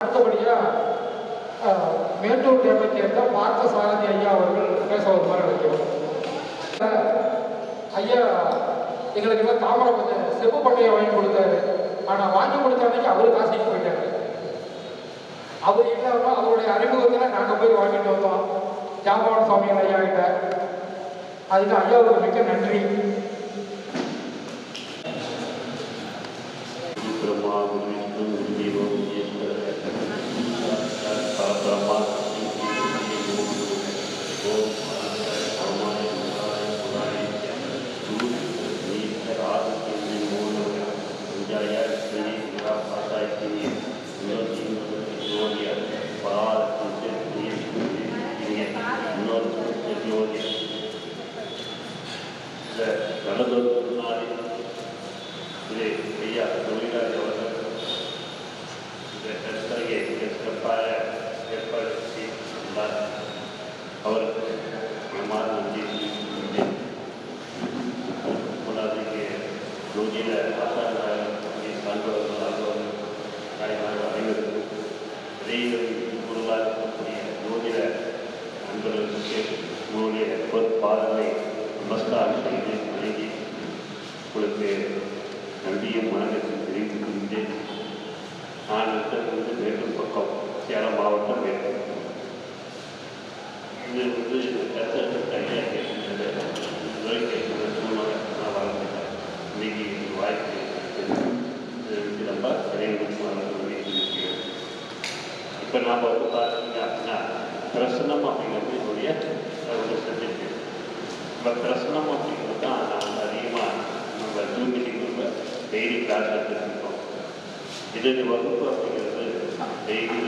அடுத்தபடியாக மேட்டூர் டேமை சேர்ந்த பார்த்த சாரதி ஐயா அவர்கள் பேச வருமாறு நினைக்கிறோம். ஐயா எங்களுக்கு எல்லாம் தாமரை கொஞ்சம் செப்பு பட்டையை வாங்கி கொடுத்தாரு. ஆனால் வாங்கி கொடுத்த அன்னைக்கு அவரு காசிக்கு போயிட்டாரு. அவர் இல்லாமல் அவருடைய அறிமுகத்தில் நாங்கள் போய் வாங்கிட்டு வந்தோம் ஜாம்பவான சுவாமிகள் ஐயா கிட்ட. அதுக்கு ஐயாவுக்கு மிக்க நன்றி. நன்றியும் வணக்கத்தையும் தெரிவித்துக் கொண்டேன். நான் இருக்கிறது மேட்டூர் பக்கம், சேலம் மாவட்டம் மேட்டூர். இது கையாக கேட்கின்றது சூழ்நிலை நான் வளர்ந்துட்டேன். இன்னைக்கு வாய்ப்பு ரொம்ப கரையாக இப்போ நாம் பார்த்தீங்க அப்படின்னா பிரசனம் அப்படிங்கிறது என்னுடைய ஒரு சப்ஜெக்ட். இப்போ பிரசனம் அப்படிங்கிறது தான் நான் அதிகமாக நம்ம ஜூம் மீட்டிங் டெய்லி கிளாஸ் எடுத்துருக்கோம். இதனுடைய வகுப்பு அப்படிங்கிறது டெய்லி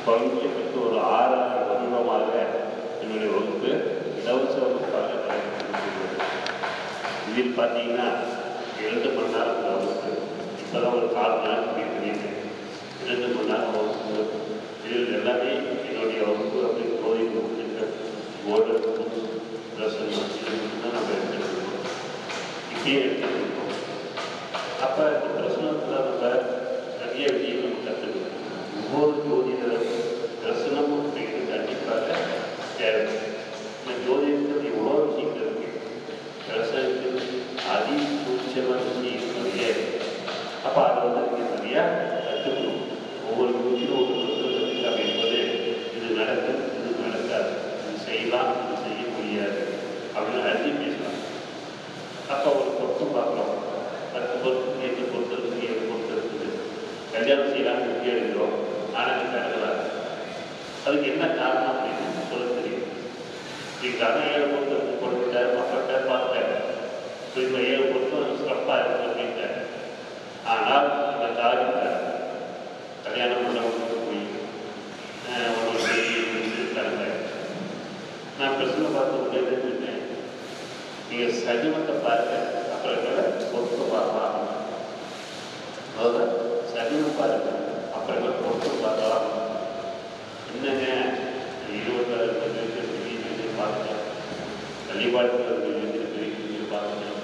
குறைஞ்சபட்ச ஒரு 6 வருடமாக என்னுடைய வகுப்பு இலவச வகுப்பாக இதில் பார்த்தீங்கன்னா 2 மணி நேரம் வகுப்பு. இப்போ தான் ஒரு 4 மணி நேரம் பண்ணிட்டு 2 மணி நேரம் வகுப்பு. இதில் எல்லாமே என்னுடைய வகுப்பு அப்படி கோயில் வகுப்புகள் போர்டு பிரசன் தான் நம்ம எடுத்துருக்கோம். இப்பயே எடுத்துருக்கோம். அப்போ இந்த பிரசனத்தில் நம்ம நிறைய விஷயங்கள் கற்றுக்கணும். ஒவ்வொரு ஜோதிடரும் பிரசனம் அப்படிங்கிறது கண்டிப்பாக தேவை. இந்த ஜோதிடத்தில் எவ்வளோ விஷயங்கள் இருக்குது. பிரசனத்தில் அதிசூட்சமான விஷயம் நிறைய இருக்குது. அப்போ அதை நீங்கள் நிறையா கற்றுக்கணும். ஒவ்வொரு ஜோதிடும் ஒரு பிரசனம் என்பது இது நடக்கும், இது நடக்காது, இது செய்யலாம், இது செய்ய முடியாது அப்படின்னு அழுதி பேசலாம். அப்போ ஒரு பொருத்தம் பார்க்கலாம். 10 பொருத்தம் 8 பொருத்தம் 7 பொருத்தம் இருக்குது. கல்யாணம் செய்யலாம்னு எப்படி எழுதுகிறோம், ஆனால் நடக்கலாது. அதுக்கு என்ன காரணம் அப்படின்னு சொல்ல தெரியும். இதுக்காக 7 பொருத்தம் கொடுத்துட்டார், மக்கள்கிட்ட பார்த்தாரு. இப்போ 7 பொருத்தம் சிறப்பாக இருக்குது அப்படின்ட்டார். ஆனால் இந்த காரியத்தை கல்யாணம் பண்ணவங்களுக்கு போய் ஒரு இருக்காங்க. நான் பிரச்சனை பார்த்து உடனே நீங்கள் சகிமத்தை பாருங்க, அப்புறம் பொறுத்து பார்க்கலாம். அதாவது சகிமம் பாருங்க, அப்புறம் பொறுத்து பார்க்கலாம். என்னங்க 26 பார்த்துட்டேன், பள்ளிப்பாட்டு பார்த்துட்டேன்,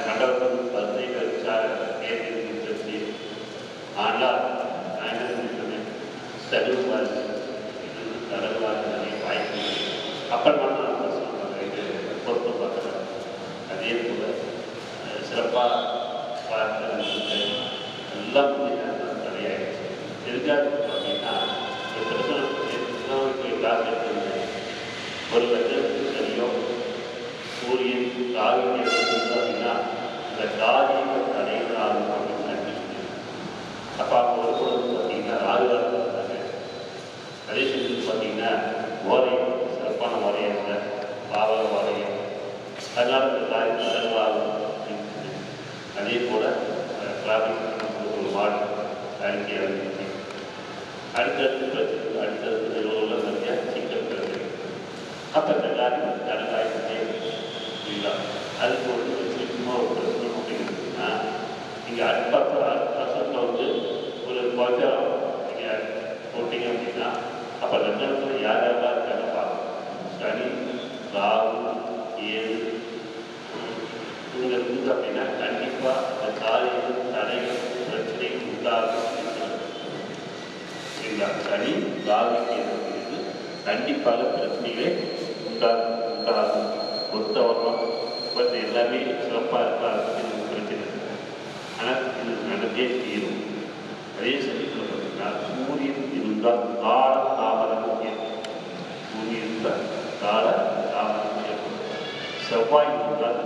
கண்டவர்கள் 15 ஏற்றி. ஆனால் நான் என்ன சொன்னேன், சகிமம் பாருங்க, இது கடவுளாக நிறைய வாய்ப்பு. அப்புறமா நான் பொறுத்து பார்க்குறேன். அதே போல் சிறப்பாக பார்த்து எல்லாம் நிறையாயிடுச்சு. எதுக்காக அப்படின்னா கிளாஸ் எடுத்துருந்தேன். ஒரு வருஷத்துக்கு சரியோ சூரியன் ராகுவின் எடுத்துருந்தது அப்படின்னா அந்த காரியங்கள் தடைகளாகும் அப்படின்னு நினைச்சு. அப்போ அவங்க ஒரு பொழுது பார்த்தீங்கன்னா ராகுவாக இருந்தாங்க. அதே சமயத்தில் பார்த்தீங்கன்னா ஓரை சிறப்பான ஓரையாக பாவக ஓரையம். அதனால் இந்த காரியம் தடைகளாகும் அப்படின்னு சொல்லி. அதே போல் டிராஃபிக் ஒரு வார்டு அறிக்கை அறிவிச்சு அடுத்தடுத்து பிரச்சனை அடுத்தடுத்து நிறுவனங்கள் நிறைய சிக்கல் இருக்குது. அப்போ இந்த காரியம் தடைகாயிட்டே இல்லை. அதுக்கு ஒரு சும்மா ஒரு பிரச்சனை அப்படிங்கிறதுனா நீங்கள் அடுத்த வருஷத்தில் ஒரு குறைச்சாலும் நீங்கள் போட்டிங்க அப்படின்னா அப்போ லட்சத்தில் யார் யாரெல்லாம் இருக்காங்க பார்க்கணும். சனி ராகு ஏழு இங்கே இருந்தது அப்படின்னா கண்டிப்பாக அந்த காரியம் தடைகள் பிரச்சனைகள் உண்டாகும். சனி ராகு கேது கண்டிப்பாக பிரச்சனைகளே உண்டாகும் பொறுத்தவரைக்கும் பட் எல்லாமே சிறப்பாக இருக்கா பிரச்சனை இருக்குது. ஆனால் இது நடந்தே தீரும். அதே சமயத்தில் பார்த்தீங்கன்னா சூரியன் இருந்தால் கால தாமதம் ஏற்படும். சூரியன் இருந்தால் கால தாமதம் ஏற்படும். செவ்வாய் இருந்தால்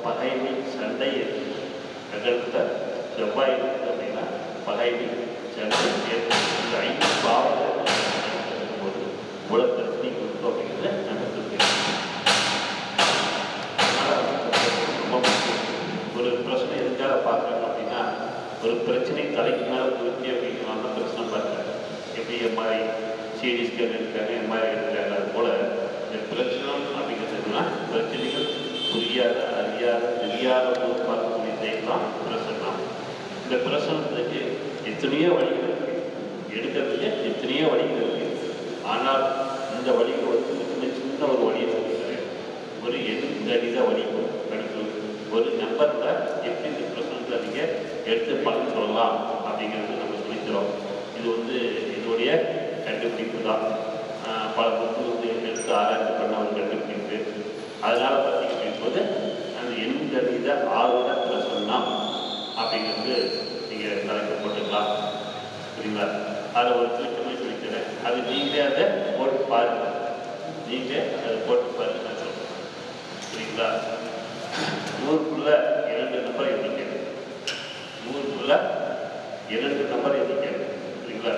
பகைமை சண்டை ஏற்படும். நகரத்தில் செவ்வாய் இருக்குது அப்படின்னா பகைமை சண்டை ஏற்படும். இந்த 5 பாவங்கள் போது மூலப்பிரச்சனை கொடுத்தோம் அப்படிங்கிறத நமக்கு ஒரு பிரச்சனை எதுக்காக பார்க்குறாங்க அப்படின்னா ஒரு பிரச்சனை தலைக்கு மேலே குறிச்சி அப்படிங்கிறவங்க பிரச்சனை பார்க்குறாங்க. எப்படி எம்ஆர்ஐ சிடி ஸ்கேன் எடுக்கிறாங்க, எம்ஆர்ஐ எடுக்கிறாங்க. அது போல் இந்த பிரச்சனை அப்படிங்கிறதுனா பிரச்சனைகள் புரியாத அறியாத தெரியாத போது பார்க்கக்கூடிய டைம்லாம் பிரச்சனை. இந்த பிரச்சனத்துக்கு எத்தனையோ வழிகள் இருக்குது, எடுக்கிறதுக்கு எத்தனையோ வழிகள் இருக்குது. ஆனால் இந்த வழிகள் வந்து சின்ன ஒரு வழியை சொல்லிக்கிறேன். ஒரு எண்கணித வழி படிக்கிறது. ஒரு நம்பரில் எப்படி இந்த பிரச்சனத்தில் நீங்கள் எடுத்து பலன் சொல்லலாம் அப்படிங்கிறது நம்ம சொல்லிக்கிறோம். இது வந்து இதனுடைய கண்டுபிடிப்பு தான். பல புக்கு வந்து எடுத்து ஆராய்ச்சி பண்ண ஒரு கண்டுபிடிப்பு. அதனால் பார்த்தீங்க போது அந்த எண்கணித ஆர்வ பிரசன்னம் அப்படிங்கிறது நீங்கள் தலைப்பு போட்டுக்கலாம். சரிங்களா? அதை ஒரு கிளிக்கமே சொல்லிக்கிறேன். அது நீங்களே அதை போட்டு பாருங்க. நீங்கள் அதை போட்டு பாருங்க நான் சொல்கிறேன். சரிங்களா? 100க்குள்ள 2 நம்பர் எண்ணிக்கை. 100க்குள்ள 2 நம்பர் எண்ணிக்கை. சரிங்களா?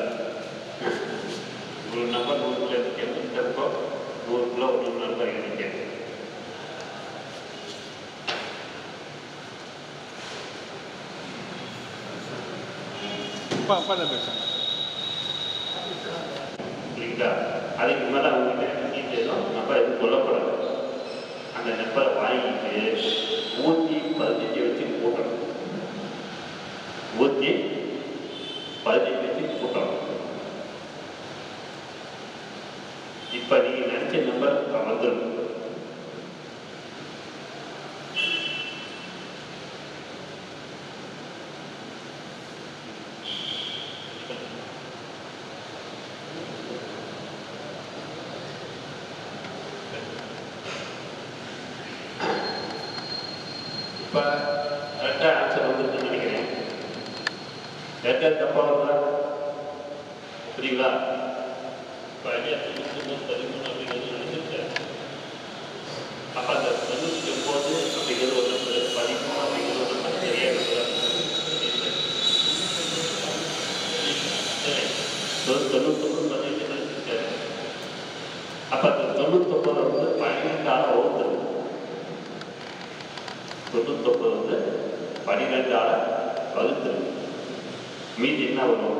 ஒரு நம்பர் 100க்குள்ள எண்ணிக்கை. இந்த பக்கம் 100க்குள்ள ஒரு நம்பர் எண்ணிக்கை. சரிங்களா? அதுக்கு மேலே அவங்ககிட்ட டீட்டெயிலும் நம்பர் எதுவும் சொல்லப்படாது. அந்த நம்பரை வாங்கிட்டு 115 வச்சு கூட்டணும். 115 வச்சு கூட்டணும். இப்போ நீங்கள் நினச்ச நம்பர் வந்துடும். இப்போ கரெக்டாக ஆன்சர் வந்துருக்குன்னு நினைக்கிறேன். கரெக்டாக தப்பாக வருதா? புரியுங்களா? இப்போ 93 அப்படிங்கிறது நினைச்சிருக்கேன். அப்போ அந்த 99 அப்படிங்கிறது ஒரு நம்பர், 13 அப்படிங்கிறது ஒரு நம்பர் சரியாக இருக்குதா? 99 பதினெட்டு நினைச்சிருக்காரு. அப்போ அந்த 99 வந்து 12ஆல் வகுத்துரு. 99 வந்து 12ஆல் வகுத்துரு. மீதி என்ன வரும்?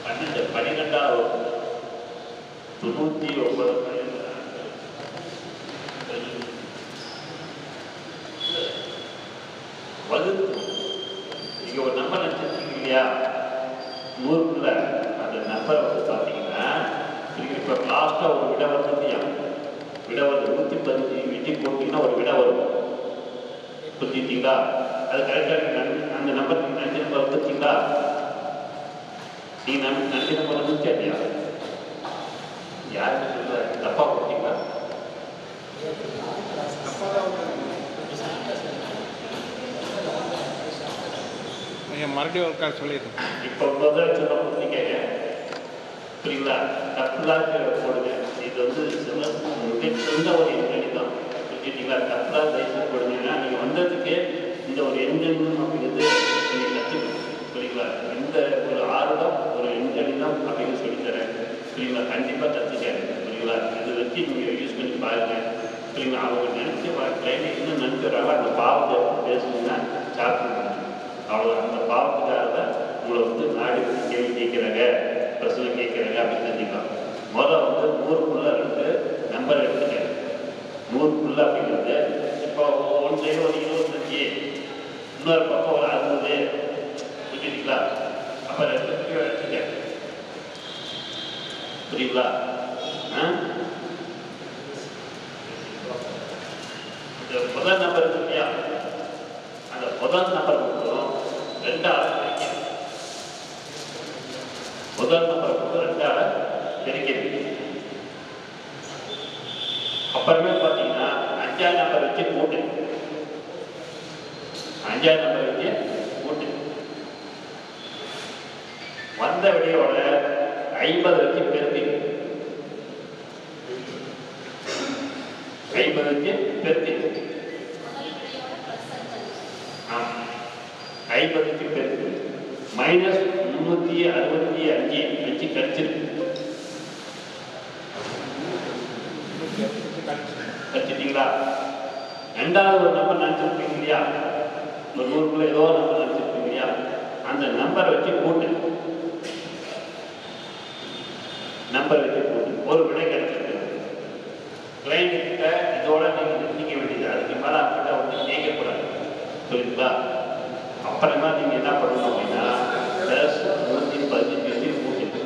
12ஆல் வகுத்துரு. 99 வகுத்து நீங்கள் ஒரு நம்பர் நினச்சிருக்கீங்க இல்லையா? 100க்குள்ள அந்த நம்பரை வந்து பார்த்தீங்கன்னா இப்போ லாஸ்ட்டாக ஒரு விடை வந்துட்டியா? விடை வருது. 115 வீட்டுக்கு போட்டிங்கன்னா ஒரு விடை வரும். புரிஞ்சுக்கிட்டீங்களா? அது கரெக்டாக அந்த நம்பர் நீங்கள் நினச்ச நம்பர் வந்துச்சிங்களா? நீங்கள் நினச்ச நம்பர் வந்துச்சா இல்லையா? யாருக்கு சொல்ல தப்பாக போட்டிங்களா? மறுபடியும் ஒரு கால் சொல்லிடுறேன். இப்போ முதல் சொல்ல கேட்க புரியுங்களா? தப்புலாம் போடுங்க. இது வந்து சின்ன ஒரு எண்ணெய் தான். புரிஞ்சுட்டீங்களா? தப்புலாம் தயவுசெய்து போடுங்கன்னா நீங்கள் வந்ததுக்கு இந்த ஒரு எண்ணெய்ணும் அப்படிங்கிறது நீங்கள் கற்றுக்கணும். புரியுங்களா? இந்த ஒரு ஆர்வம் ஒரு எண்ணெய்தான் அப்படின்னு சொல்லித்தரேன். புரியுங்களா? கண்டிப்பாக கற்றுக்காரு. புரியுங்களா? இதை வச்சு நீங்கள் யூஸ் பண்ணி பாருங்கள். புரியுங்களா? அவங்க நினச்சி பார்க்கல இன்னும் நினச்சிடறாங்க. அந்த பாவத்தை பேசணுன்னா சாப்பிட்டு அவ்வளோ அந்த பாவத்துக்காக தான் உங்களை வந்து நாடு கேள்வி கேட்குறாங்க, பிரச்சனை கேட்குறாங்க அப்படின்னு தெரிஞ்சுக்கலாம். முதல்ல வந்து 100க்குள்ள 2 நம்பர் எடுத்துட்டேன். 100க்குள்ள அப்படிங்கிறது இப்போ ஒன் சைடு ஒரு 25, இன்னொரு பக்கம் ஒரு 60. புரியுதுங்களா? அப்போ 2 எடுத்துட்டேன். புரியுங்களா? இந்த முதல் நம்பர் இருக்கு இல்லையா? அந்த முதல் நம்பர் மட்டும் 2ஆல் பிரிக்கிறது. முதல் நம்பர் மட்டும் 2ஆல் பிரிக்கிறது. அப்புறமே பார்த்தீங்கன்னா 5ஆம் நம்பர் வச்சு கூட்டு. 5ஆம் நம்பர் வச்சு கூட்டு. வந்த விடையோட 50 வச்சு பெருக்கி. 50 வச்சு பெருக்கி. 50 வச்சு பெருக்கி. -365 வச்சு கழிச்சிருக்கு. கழிச்சிட்டீங்களா? ரெண்டாவது ஒரு நம்பர் நினைச்சிருப்பீங்க இல்லையா? ஒரு 100க்குள்ள ஏதோ நம்பர் நினைச்சிருப்பீங்க இல்லையா? அந்த நம்பரை வச்சு கூட்டு. நம்பர் வச்சு கூட்டு. ஒரு விடை கிடைச்சிருக்கு. கிளைண்ட் கிட்ட இதோட நீங்க நிர்ணயிக்க வேண்டியது. அதுக்கு மேல அவங்ககிட்ட வந்து கேட்கக்கூடாது. புரியுதுங்களா? அப்புறமா நீங்க என்ன பண்ணணும் அப்படின்னா +115 வச்சு கூட்டுங்க.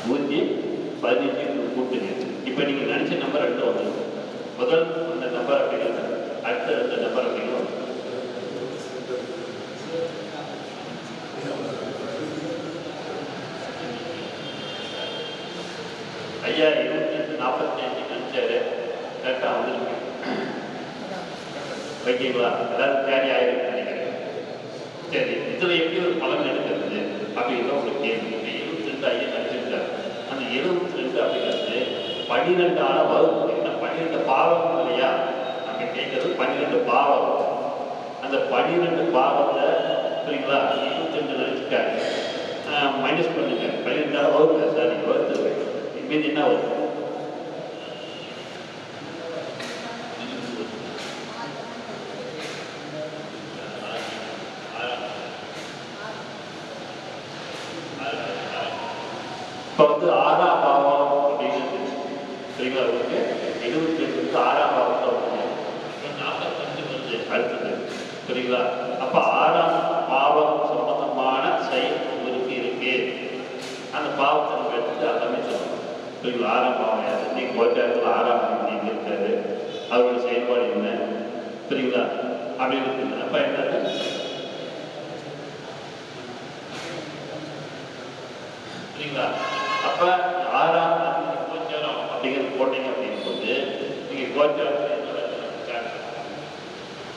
115 கூட்டுங்க. இப்போ நீங்க நினைச்ச நம்பர் 2 வந்துடும். முதல் அந்த நம்பர் அப்படிங்கிறது அடுத்த 2 நம்பர் அப்படிங்கிறது ஐயா 2845 நினைச்சாரு. கரெக்டாக வந்துருக்கு. ஓகேங்களா? எல்லாரும் கேரி ஆயிருக்கு நினைக்கிறேன். சரி, இதுல எப்படி ஒரு பலன் எடுக்கிறது அப்படிங்கிற உங்களுக்கு கேள்வி. 72 ஐயா நினைச்சிருக்காரு. அந்த 72 அப்படிங்கிறது 12ஆல வகுப்பு. 12 பாவம் இல்லையா? நம்ம கேட்கறது 12 பாவம். அந்த 12 பாவத்தை சரிங்களா 22 நினைச்சுக்காரு. மைனஸ் பண்ணுங்க. 12ஆல வகுப்பு சார் நீங்கள் வகுத்து மீது என்ன வரும்? இப்போ வந்து 6ஆம் பாவம் அப்படிங்கிறது சரிங்களா? உங்களுக்கு 72 6ஆம் பாவத்தில் வந்து 45 வருது அடுத்தது சரிங்களா? அப்போ 6ஆம் பாவம் சம்பந்தமான செயல் உங்களுக்கு இருக்கு. அந்த பாவத்தை நம்ம எடுத்துட்டு எல்லாமே சொல்லணும் சரிங்களா? 6ஆம் பாவம் யாரு? நீங்கள் கோச்சாரத்தில் 6ஆம் அதிபதி இருக்காரு. அவரோட செயல்பாடு என்ன சரிங்களா? அப்படின்னு இருக்குது. அப்போ என்னது சரிங்களா? அப்போ 6ஆம் அதிபதி கோச்சாரம் அப்படிங்கிறது போட்டீங்க அப்படிங்கும்போது நீங்கள் கோச்சாரத்தில்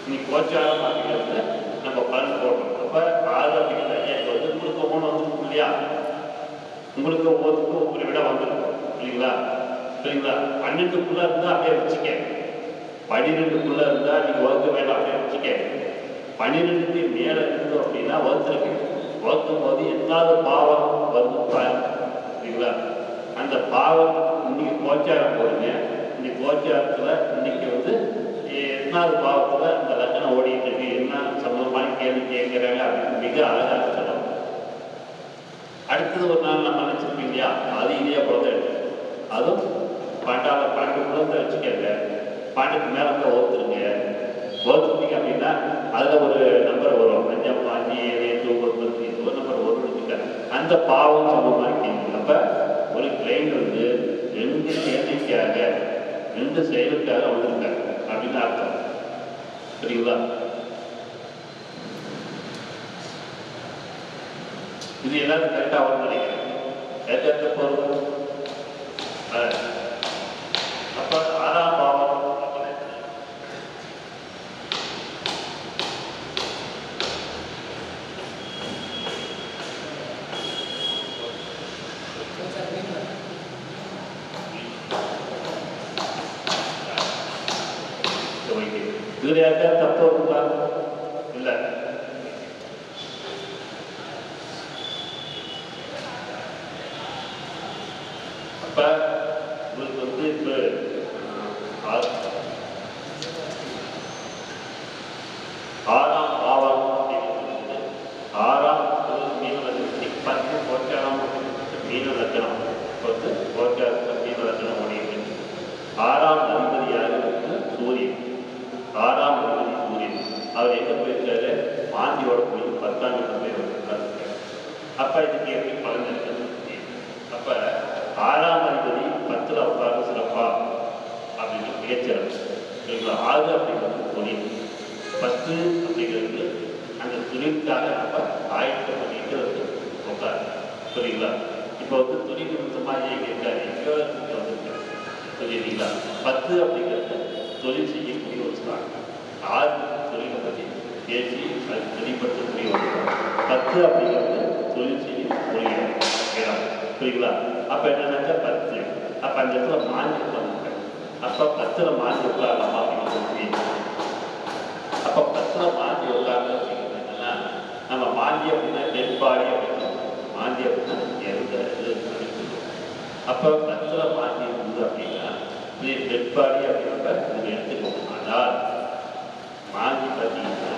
இன்னைக்கு கோச்சாரம் அப்படிங்கிறது நம்ம பலன் போடுறோம். அப்போ 6 அப்படிங்கிறது ஐயாக்கு வந்து உங்களுக்கு 3 வந்துருக்கும் இல்லையா? உங்களுக்கு ஒவ்வொருத்துக்கும் ஒவ்வொரு விட வந்துருக்கும் இல்லைங்களா? சரிங்களா? 12க்குள்ள இருந்தால் அப்படியே வச்சுக்க. 12க்குள்ள இருந்தால் நீங்கள் வகுக்க வேண்டாம், அப்படியே வச்சுக்க. 12க்கு மேலே இருந்தோம் அப்படின்னா வகுத்துருக்கு. வகுக்கும் போது எந்தாவது பாவம் வந்து சரிங்களா? அந்த பாவம் இன்னைக்கு கோச்சாரம் போடுங்க. இன்னைக்கு கோச்சாரத்தில் இன்னைக்கு வந்து எந்தாவது பாவத்தில் அந்த லக்னம் ஓடிட்டு இருக்கு, என்ன சம்பந்தமான கேள்வி கேட்குறாங்க அப்படின்னு மிக அழகாக சொல்லணும். அடுத்தது ஒரு நாள் நம்ம நினச்சிருக்கோம் இல்லையா? அது இதே போல எடுத்து அதுவும் 12 வச்சுக்கங்க. 12க்கு மேலே இருந்தால் ஓத்துருங்க. ஓத்துட்டீங்க அப்படின்னா அதில் ஒரு நம்பர் வரும். 5, 5, 7, 8, 9, ஒரு நம்பர் ஒரு எடுத்துக்க. அந்த பாவம் சம்பந்தமாக கேள்வி. அப்போ ஒரு கிளைண்ட் வந்து 2 கேள்விக்காக 2 செயலுக்காக வந்திருக்காங்க அப்படின்னு அர்த்தம் சரிங்களா? இது எல்லாரும் கரெக்டாக வரும்னு நினைக்கிறேன். எந்த பொருள் அப்போ 6ஆம் பாவம் இதுல யாருக்கா தப்பு இருக்குங்களா? இல்லை. அப்ப உங்களுக்கு வந்து இப்போ 6ஆம் பாவம் அப்படிங்கிறது 6ஆம் மீன லட்சம் 10 கோச்சாரம் மீன லட்சணம் வந்து கோச்சாரத்தில் மீன லட்சணம் ஓடிட்டு 6ஆம் அதிபதியாக இருக்கு சூரியன். 6ஆம் அதிபதி சூரியன். அவர் எங்கே போயிருக்காரு? மாந்தியோட போய் 10ஆம் இடத்துல போய் வந்திருக்காரு. அப்போ இதுக்கு எப்படி பலன் இருக்குது? அப்போ 6ஆம் அதிபதி 10ல் உட்கார்ந்து சிறப்பா அப்படின்னு பேச்சிறப்பு சரிங்களா? 6 அப்படிங்கிறது பொனி 10 அப்படிங்கிறது அந்த தொழிலுக்காக நம்ம ஆயத்தம் பண்ணிட்டு வந்து உட்காரு. புரியுங்களா? இப்போ வந்து தொழில் நிமித்தமாக இருக்காரு, எங்கேயோ வந்துருக்காரு. புரியுதுங்களா? 10 அப்படிங்கிறது தொழில் செய்யக்கூடிய ஒரு ஸ்டாக். 6 தொழிலை பற்றி பேசி அது தெளிப்படுத்தக்கூடிய ஒரு 10 அப்படிங்கிறது தொழில் செய்யக்கூடிய இடம். புரியுங்களா? அப்போ என்னன்னாக்கா 10 அப்போ அந்த இடத்துல மாறி உட்காந்துருக்காரு. அப்போ 10 மாறி உட்காரலாமா அப்படின்னு அப்போ 10 மாறி உட்கார்ந்து அப்படிங்கிறது என்னன்னா, நம்ம மாந்தி அப்படின்னா டெட் பாடி அப்படின்னு மாந்தி அப்படின்னா இறந்த இது. அப்போ 10 மாந்தி இருந்தது அப்படின்னா இது டெட் பாடி அப்படின்றப்ப இது எடுத்துக்கணும். ஆனால் மாந்தி பார்த்தீங்கன்னா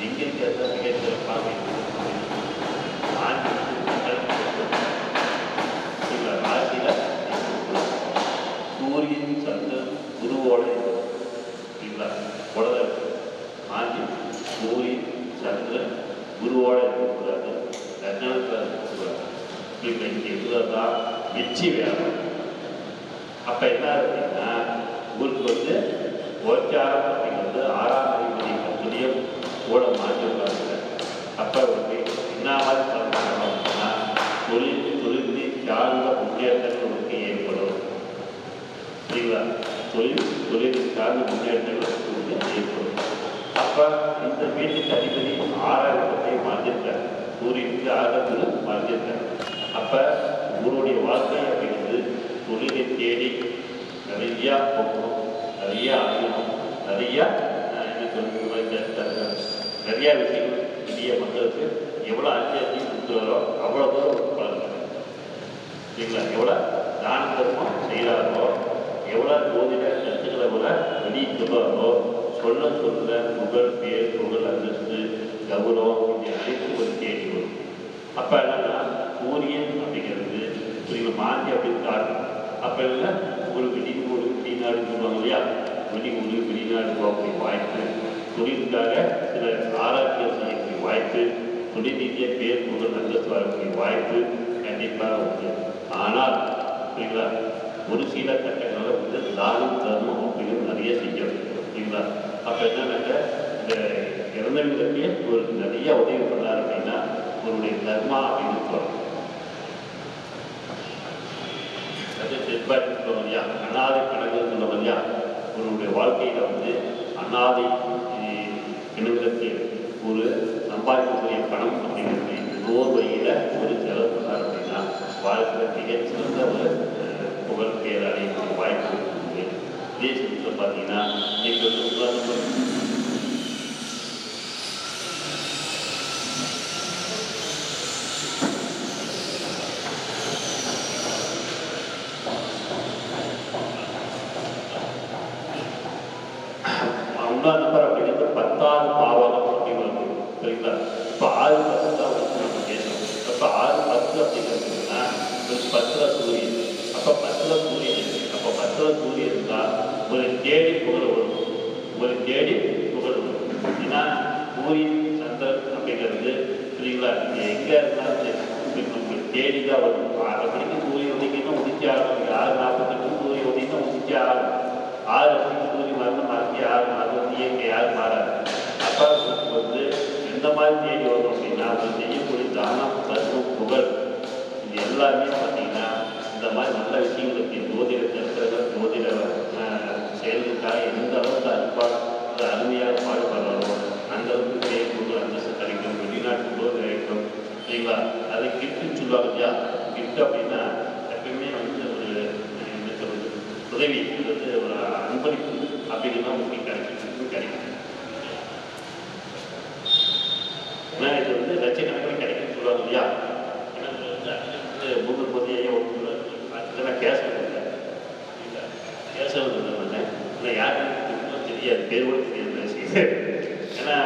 எங்கிருக்க மிகச்சிறப்பாக மாந்தி ராசியில் சூரியன் சந்திரன் குருவோட சரிங்களா உடல மாந்தி சூரியன் சந்திரன் குருவோட இருக்கக்கூடாது, லக்னத்தில் இருக்கக்கூடாது. இப்போ இங்கே இதுதான் வெற்றி வேணும். அப்போ என்ன அப்படின்னா ஊருக்கு வந்து கோச்சாரம் அப்படிங்கிறது 6ஆம் அதிபதி பகுதியும் கூட மாற்றிருக்காங்க. அப்போ வந்து என்ன மாதிரி சொல்லணும் அப்படின்னா தொழிலை சார்ந்த முன்னேற்றங்கள் உங்களுக்கு ஏற்படும். சரிங்களா? தொழில் சார்ந்த முன்னேற்றங்கள் உங்களுக்கு ஏற்படும். அப்போ இந்த வீட்டுக்கு அதிபதி 6ஆம் இடத்தை மாற்றிருக்காரு, சூரியனுக்கு 6 மாற்றிருக்காரு. அப்போ உங்களுடைய வாழ்க்கை அப்படிங்கிறது தொழிலை தேடி நிறையா போகணும், நிறையா அறியணும், நிறையா என்ன சொல்லுங்க நிறையா விஷயங்கள் இந்திய மக்களுக்கு எவ்வளோ அஞ்சு கொடுக்குறாரோ அவ்வளோ தூரம் பலன். சரிங்களா? எவ்வளோ தான தர்மம் செய்கிறாரோ, எவ்வளோ ஜோதிட கருத்துக்களை கூட வெளியிட்டுறாரோ, சொல்ல புகழ் பேர் புகழ் அந்தஸ்து கௌரவம் இந்த அனைத்து ஒரு தேடி வரும். அப்போ என்னன்னா சூரியன் அப்படிங்கிறது புரியுங்க மாந்தி அப்படின்னு காரணம். அப்போ இல்லை உங்களுக்கு வெளிநாடு சொல்லுவாங்க இல்லையா, வெளிநாடு போகக்கூடிய வாய்ப்பு, தொழிலுக்காக சில ஆராய்ச்சிகள் செய்யக்கூடிய வாய்ப்பு, தொழில் ரீதியாக பேர் புகழ் அந்தஸ்து வரக்கூடிய வாய்ப்பு கண்டிப்பாக உண்டு. ஆனால் புரியுங்களா ஒரு சில கட்டங்களில் வந்து தானம் தர்மம் அப்படின்னு நிறைய செய்யணும். சரிங்களா? அப்போ என்னன்னாக்க இந்த இறந்தவர்களுக்கு ஒரு நிறைய உதவி பண்ணார் அப்படின்னா உங்களுடைய தர்மா அப்படின்னு சொல்லணும். அது டெட்பாடி சொல்லுவோம் இல்லையா, அனாதை கணக்கு சொல்லுவோம் இல்லையா, உங்களுடைய வாழ்க்கையில் வந்து அனாதை கிணங்களுக்கு ஒரு சம்பாதிக்கக்கூடிய பணம் அப்படிங்கிறது இன்னொரு வழியில் ஒரு செலவு பண்ணார் அப்படின்னா வாழ்க்கையில் மிகச்சிறந்த ஒரு புகழ் பேர் அடையக்கூடிய வாய்ப்பு இருக்குது. இதே சமயத்தில் பார்த்தீங்கன்னா நீங்கள் நம்பர் அப்படிங்கிறது 10ஆவது பாவகம் அப்படிங்கிறது. சரிங்களா? இப்போ 6 10 தான் வந்து நம்ம பேசணும். அப்போ 6 10 அப்படிங்கிறதுனா 10 சூரியன். அப்போ 10 சூரியன், அப்போ 10 சூரியன் இருந்தால் ஒரு தேடி புகழ் வரும், ஒரு தேடி புகழ் வரும். ஏன்னா சூரியன் சந்திரன் அப்படிங்கிறது சரிங்களா, நீங்கள் எங்கே இருந்தாலும் சரி உங்களுக்கு தேடி தான் வரும். 6 மணிக்கு சூரியன் உதிக்கணும், உதிச்சு ஆகணும். 6:48 சூரியன் உதிக்கணும், உதிச்சு ஆகணும். 6 மணிக்கு சூரியன் வரணும், மறைச்சி 6 மாதம் இயற்கை யாரும் மாறாது. அப்போ வந்து எந்த மாதிரி தேடி வரும் அப்படின்னா அவங்க செய்யக்கூடிய தானம் தர்மம் புகழ் இது எல்லாமே பார்த்தீங்கன்னா இந்த மாதிரி நல்ல விஷயங்களுக்கு ஜோதிட கருத்துக்கள் ஜோதிட செயல்களுக்காக எந்த அளவுக்கு அருமையாக பாடுபடுறாரோ அந்த அளவுக்கு பேர் புகழ் அந்தஸ்து கிடைக்கும், வெளிநாட்டு புகழ் கிடைக்கும். சரிங்களா? அதை கிஃப்ட்னு சொல்லுவாங்க இல்லையா, கிஃப்ட் அப்படின்னா எப்பயுமே வந்து ஒரு என்ன சொல்றது உதவி வந்து ஒரு அன்பளிப்பு அப்படிங்கிறத உங்களுக்கு கிடைக்கும். ஏன்னா இது வந்து லட்சக்கணக்கில் கிடைக்குன்னு சொல்லுவாங்க இல்லையா. ஏன்னா வந்து மூன்று பொதியையே அதெல்லாம் கேஸ் கொடுத்தேன் கேஸ் கொடுத்தேன் இல்லை யாருக்கும் தெரியாது, பேர் கூட தெரியாது. ஏன்னா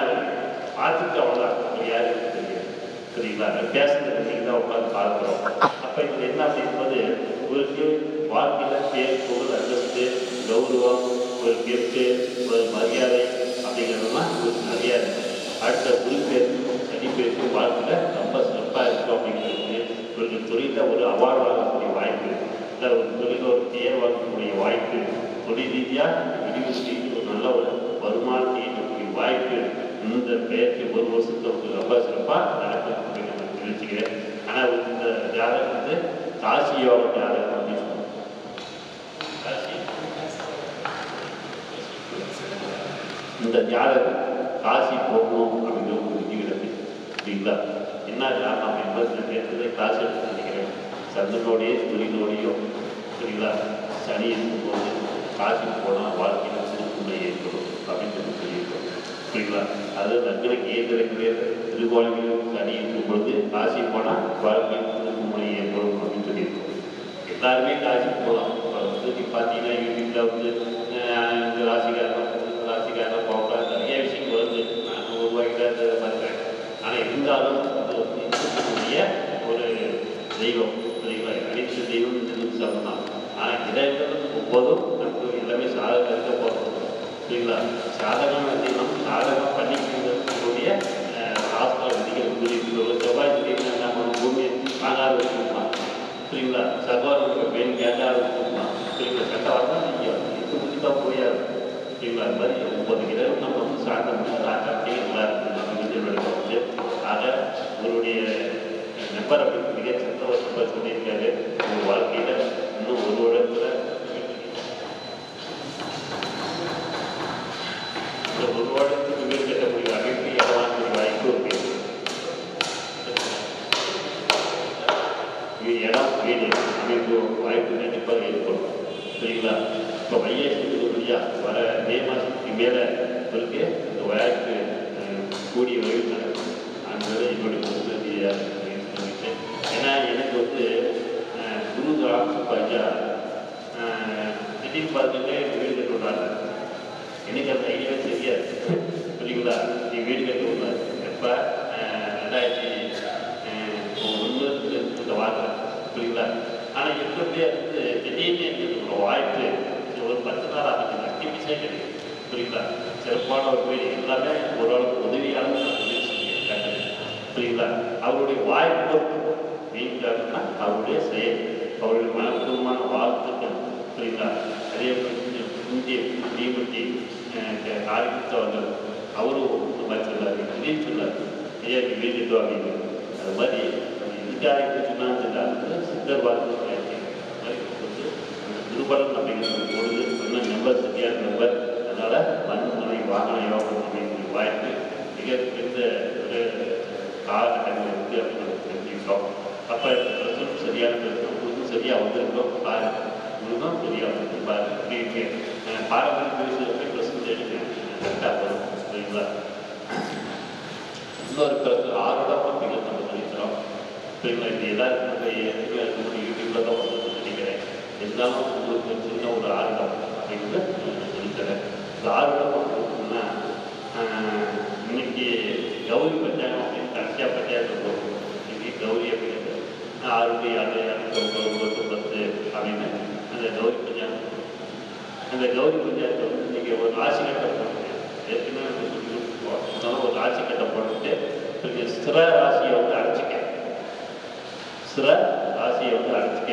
பார்த்துட்டு அவ்வளோதான் யாருக்கும் தெரியாது. சரிங்களா? பேசுறது நீங்கள் தான் உட்காந்து பார்க்குறோம். அப்போ இது என்ன அப்படின்பது உங்களுக்கு வாழ்க்கையில் பேர் புகழ் அந்தஸ்து கௌரவம் ஒரு கெப்டு ஒரு மரியாதை அப்படிங்கிறதுலாம் உங்களுக்கு நிறையா இருக்குது. அடுத்த குருப்பேர் சனிப்பேருக்கு வாழ்க்கையில் ரொம்ப சிறப்பாக இருக்கும் அப்படிங்கிறது உங்களுக்கு தொழிலில் ஒரு அவார்டு வாங்கக்கூடிய வாய்ப்பு, இல்லை ஒரு தொழிலில் ஒரு பெயர் வாங்கக்கூடிய வாய்ப்பு, தொழில் ரீதியாக யூனிவர்சிட்டிக்கு ஒரு நல்ல ஒரு வருமானத்தை ஈட்டக்கூடிய வாய்ப்பு பயிற்சி ஒரு வருஷத்துக்கு ரொம்ப சிறப்பாக நடக்கும் அப்படின்னு நான் தெரிவிச்சுக்கிறேன். ஆனால் இந்த ஜாதகம் வந்து காசி யோக ஜாதகம் அப்படின்னு சொல்லுவோம். இந்த ஜாதகம் காசி போகணும் அப்படிங்கிற ஒரு விதிவிலக்கு சரிங்களா? என்ன காரணம் என்பது நான் நேற்று காசு எடுத்து நினைக்கிறேன். சந்திரனோடையே சூரியனோடையும் சரிங்களா சனி இருக்கும்போது காசி போனால் வாழ்க்கையில் திருக்குள்ளே ஏற்படும் அப்படின்னு சொல்லியிருக்கோம் சரிங்களா? அது லக்னக்கு ஏற்கனவே திருக்கோணங்களில் சனி இருக்கும் பொழுது காசி போனால் வாழ்க்கையில் திருக்குள்ளே ஏற்படும் அப்படின்னு சொல்லியிருக்கோம். எல்லாருமே காசி போகலாம். வந்து பார்த்தீங்கன்னா யூடியூப்ல வந்து இந்த ராசிக்காரன் போகலாம் நிறைய விஷயம் வருது. நான் உருவாக்கிட்ட பார்க்குறேன். ஆனால் இருந்தாலும் அது வந்து இருக்கக்கூடிய ஒரு தெய்வம் சரிங்களா? அனைத்து தெய்வம் இருந்து சொல்லலாம். ஆனால் இடையில ஒவ்வொரும் நமக்கு எல்லாமே சாதகம் இருக்க போகிறோம் சரிங்களா? சாதகம் செய்யணும், சாதகம் பண்ணிக்கூடிய சாஸ்திர விதிகள் புரியுது. செவ்வாய் திடீர்னு நம்ம பூமி வாங்காத வச்சுக்கலாம் சரிங்களா? சகோதரனுக்கு பெண் கேட்டால் வச்சுக்கலாம் சரிங்களா? சட்ட வரதான் நீங்கள் எட்டு முடிச்சுதான் போயாது சரிங்களா? அது மாதிரி 30 கிலோ நம்ம வந்து சாப்பிட்டோம்னா ராஜாட்டே நல்லா இருக்குது அப்படின்னு வந்து ஆக உங்களுடைய நம்பர் அப்படின்னு மிக சிறந்த ஒரு நம்பர் சொல்லியிருக்காரு. உங்கள் வாழ்க்கையில் இன்னும் ஒரு வருடத்தில் இந்த ஒரு வருடத்துக்கு வீடு கட்டக்கூடிய அமைப்பு இடமாக்கூடிய வாய்ப்பு இருக்கு. இடம் வீடு அமைப்பு வாய்ப்பு கண்டிப்பாக ஏற்படும் சரிங்களா? இப்போ வையேசுக்கு இல்லையா வர மே மாதத்துக்கு மேலே இருக்கு இந்த வாய்ப்பு கூடிய வகையில் நடக்கும். அதனால என்னுடைய உறுதியாக சொல்லிட்டேன். ஏன்னா எனக்கு வந்து குரு ஐயா திடீர்னு பார்த்துட்டு வீடு கட்ட விடுறாங்க. எனக்கு அந்த ஐடியாவே தெரியாது புரியுங்களா? நீ வீடு கட்ட விடுறாரு எப்போ 2001 இந்த வாரம் புரியுங்களா? ஆனால் எப்படியே வந்து திடீர்னு எனக்கு ஒரு வாய்ப்பு ஒரு 10 நாள் அதுக்கு ஆக்டிவிட்டிஸே கிடையாது புரியுங்களா? சிறப்பான ஒரு வீடு எல்லாமே ஓரளவுக்கு உதவியான சொல்லியிருக்காங்க புரியுங்களா? அவருடைய வாய்ப்பு வீட்டாருன்னா அவருடைய செயல், அவருடைய மனப்பூர்வமான வாழ்த்துக்கள் புரியுங்களா? அதே இந்திய தீபத்தி ஆரம்பித்தவர்கள் அவரும் இந்த மாதிரி சொல்லாரு திடீர்னு சொன்னார் ஐயா வீடு கட்டுவா அப்படின்னு. அது மாதிரி இதுக்காக சொன்னான்னு சித்தர் வாழ்க்கை வந்து திருப்படம் அப்படிங்கிற பொழுது சொன்ன நம்பர் சரியான நம்பர். அதனால மண்முனை வாகன யோகம் அப்படிங்கிற வாய்ப்பு மிகப்பெரிய ஒரு காலகட்டங்கள் இருக்குது அப்படின்னு தெரிஞ்சுக்கிட்டோம். அப்போ பிரச்சனை சரியான பிரச்சனை உங்களுக்கும் சரியாக வந்திருக்கோம் பாருங்க, உங்களுக்கும் சரியாக வந்து பாருங்க. அப்படி பாரம்பரிய பேசுகிறப்ப பிரச்சனை எடுங்க கரெக்டாக வரும் சரிங்களா? இன்னொரு பிரச்சனை 6 இடம் அப்படிங்கிறது நம்ம சொல்லிக்கிறோம் சரிங்களா? இது எல்லாருக்கும் நம்ம ஏற்கனவே யூடியூப்ல தான் வந்து நினைக்கிறேன். இருந்தாலும் உங்களுக்கு சின்ன ஒரு 6 இடம் அப்படிங்கிறது சொல்லித்தரேன். இந்த 6 இடம் அப்படின்னா இன்னைக்கு கௌரி பஞ்சாங்கம் அப்படின்னு கடைசியாக பஞ்சாயத்து போகும். இன்னைக்கு கௌரி அப்படிங்கிறது 6 6 10 அப்படின்னு அந்த கௌரி பஞ்சாங்கம். அந்த கௌரி பஞ்சாயத்தை வந்து இன்றைக்கி ஒரு ராசி கட்டம் போட்டு ஏற்கனவே சொல்லியிருக்கோம். ஒரு ராசி கட்டம் போட்டுட்டு இன்றைக்கி ஸ்திர ராசியை வந்து அடைச்சிக்க, ஸ்திர ராசியை வந்து அடைச்சிக்க,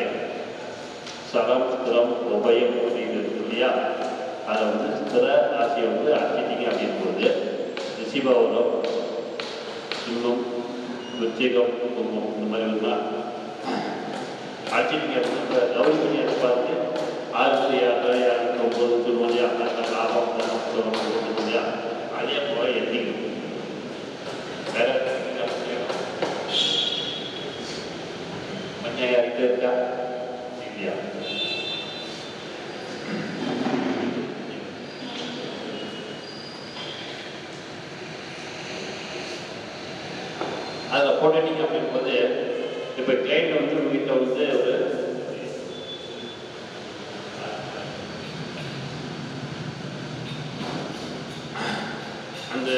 சரம் ஸ்திரம் உபயம் அப்படிங்கிறது இல்லையா? அதை வந்து ஸ்திர ராசியை வந்து அடைச்சிட்டிங்க அப்படின்போது ரிஷிபவரம் சிம்மம் விருச்சிகம் கும்பம் இந்த மாதிரி இருந்தால் அடைச்சிட்டிங்க அப்படின்னு இந்த கௌரி பஞ்சாயத்தை பார்த்து 6 6 9 சொல்லுவோம் இல்லையா? லாபம் சொல்லுவோம் இல்லையா? அதே போல் எண்ணிக்கணும். வேற மஞ்சள் யார்கிட்ட இருக்கா இல்லையா? அதில் போட்டுட்டீங்க அப்படின்போது இப்போ கிளைண்ட் வந்து உங்ககிட்ட வந்து ஒரு அந்த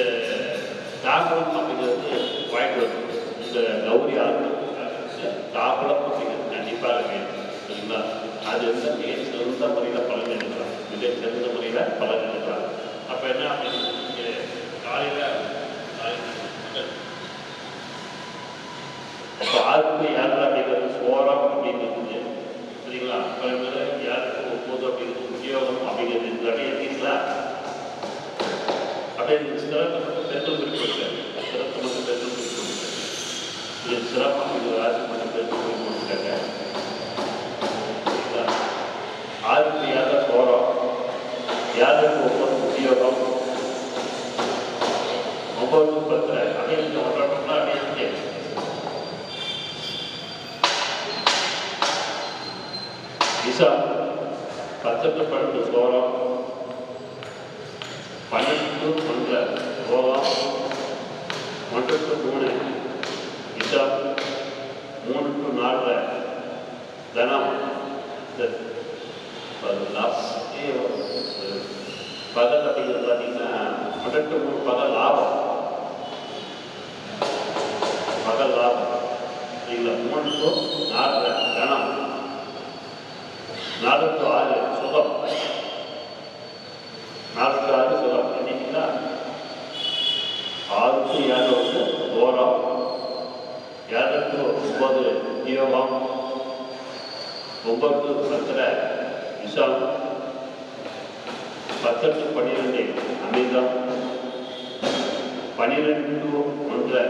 தாக்குளம் அப்படிங்கிறது வாய்ப்பு வரும். இந்த கௌரி ஆகும் தாக்குளம் அப்படிங்கிறது கண்டிப்பாக வேணும் சரிங்களா? அது வந்து மிக சிறந்த முறையில் பலன் எடுக்கலாம், மிக சிறந்த முறையில் பலன் எடுக்கலாம். அப்போ என்ன அப்படின்னு காலையில் இப்போ 6 யாரு அப்படிங்கிறது சோரம் அப்படிங்கிறது சரிங்களா? அப்போ யாருக்கு 9 அப்படிங்கிறது உத்தியோகம் அப்படிங்கிறது இருந்தாலே எதிர்க்கலாம். அப்படியே பெண்கள் குறிப்பிட்டார். சிறப்பு மட்டும் பெண்கள் குறிப்பிட்டார். இது சிறப்பாக இது ராசி மட்டும் பெண்கள் குறிப்பிட்டாங்க. ஆதிக்கு யார சோரம், யாருக்கு ஒவ்வொரு உத்தியோகம், ஒவ்வொரு பத்திர அடையிட்டு ஒன்றா அடையிட்டு விசா 18 சோரம், 12 ஒன்ற ரோகம், 1 to 3 விசா, 3 to 4 தனம். பகல் அப்படிங்கிறது பார்த்தீங்கன்னா 1 to 3 பகல் லாபம், பகல் லாபம் இல்லை. 3 to 4 தனம், 4 to 6 சுகம், 4 to 6 சுகம். என்னைக்குங்களா 6 to 7 வந்து தோரம், 7 to 9 உத்தியோகம், 9 to 10 விஷம், 10 to 12 அமிர்தம், 12 to 1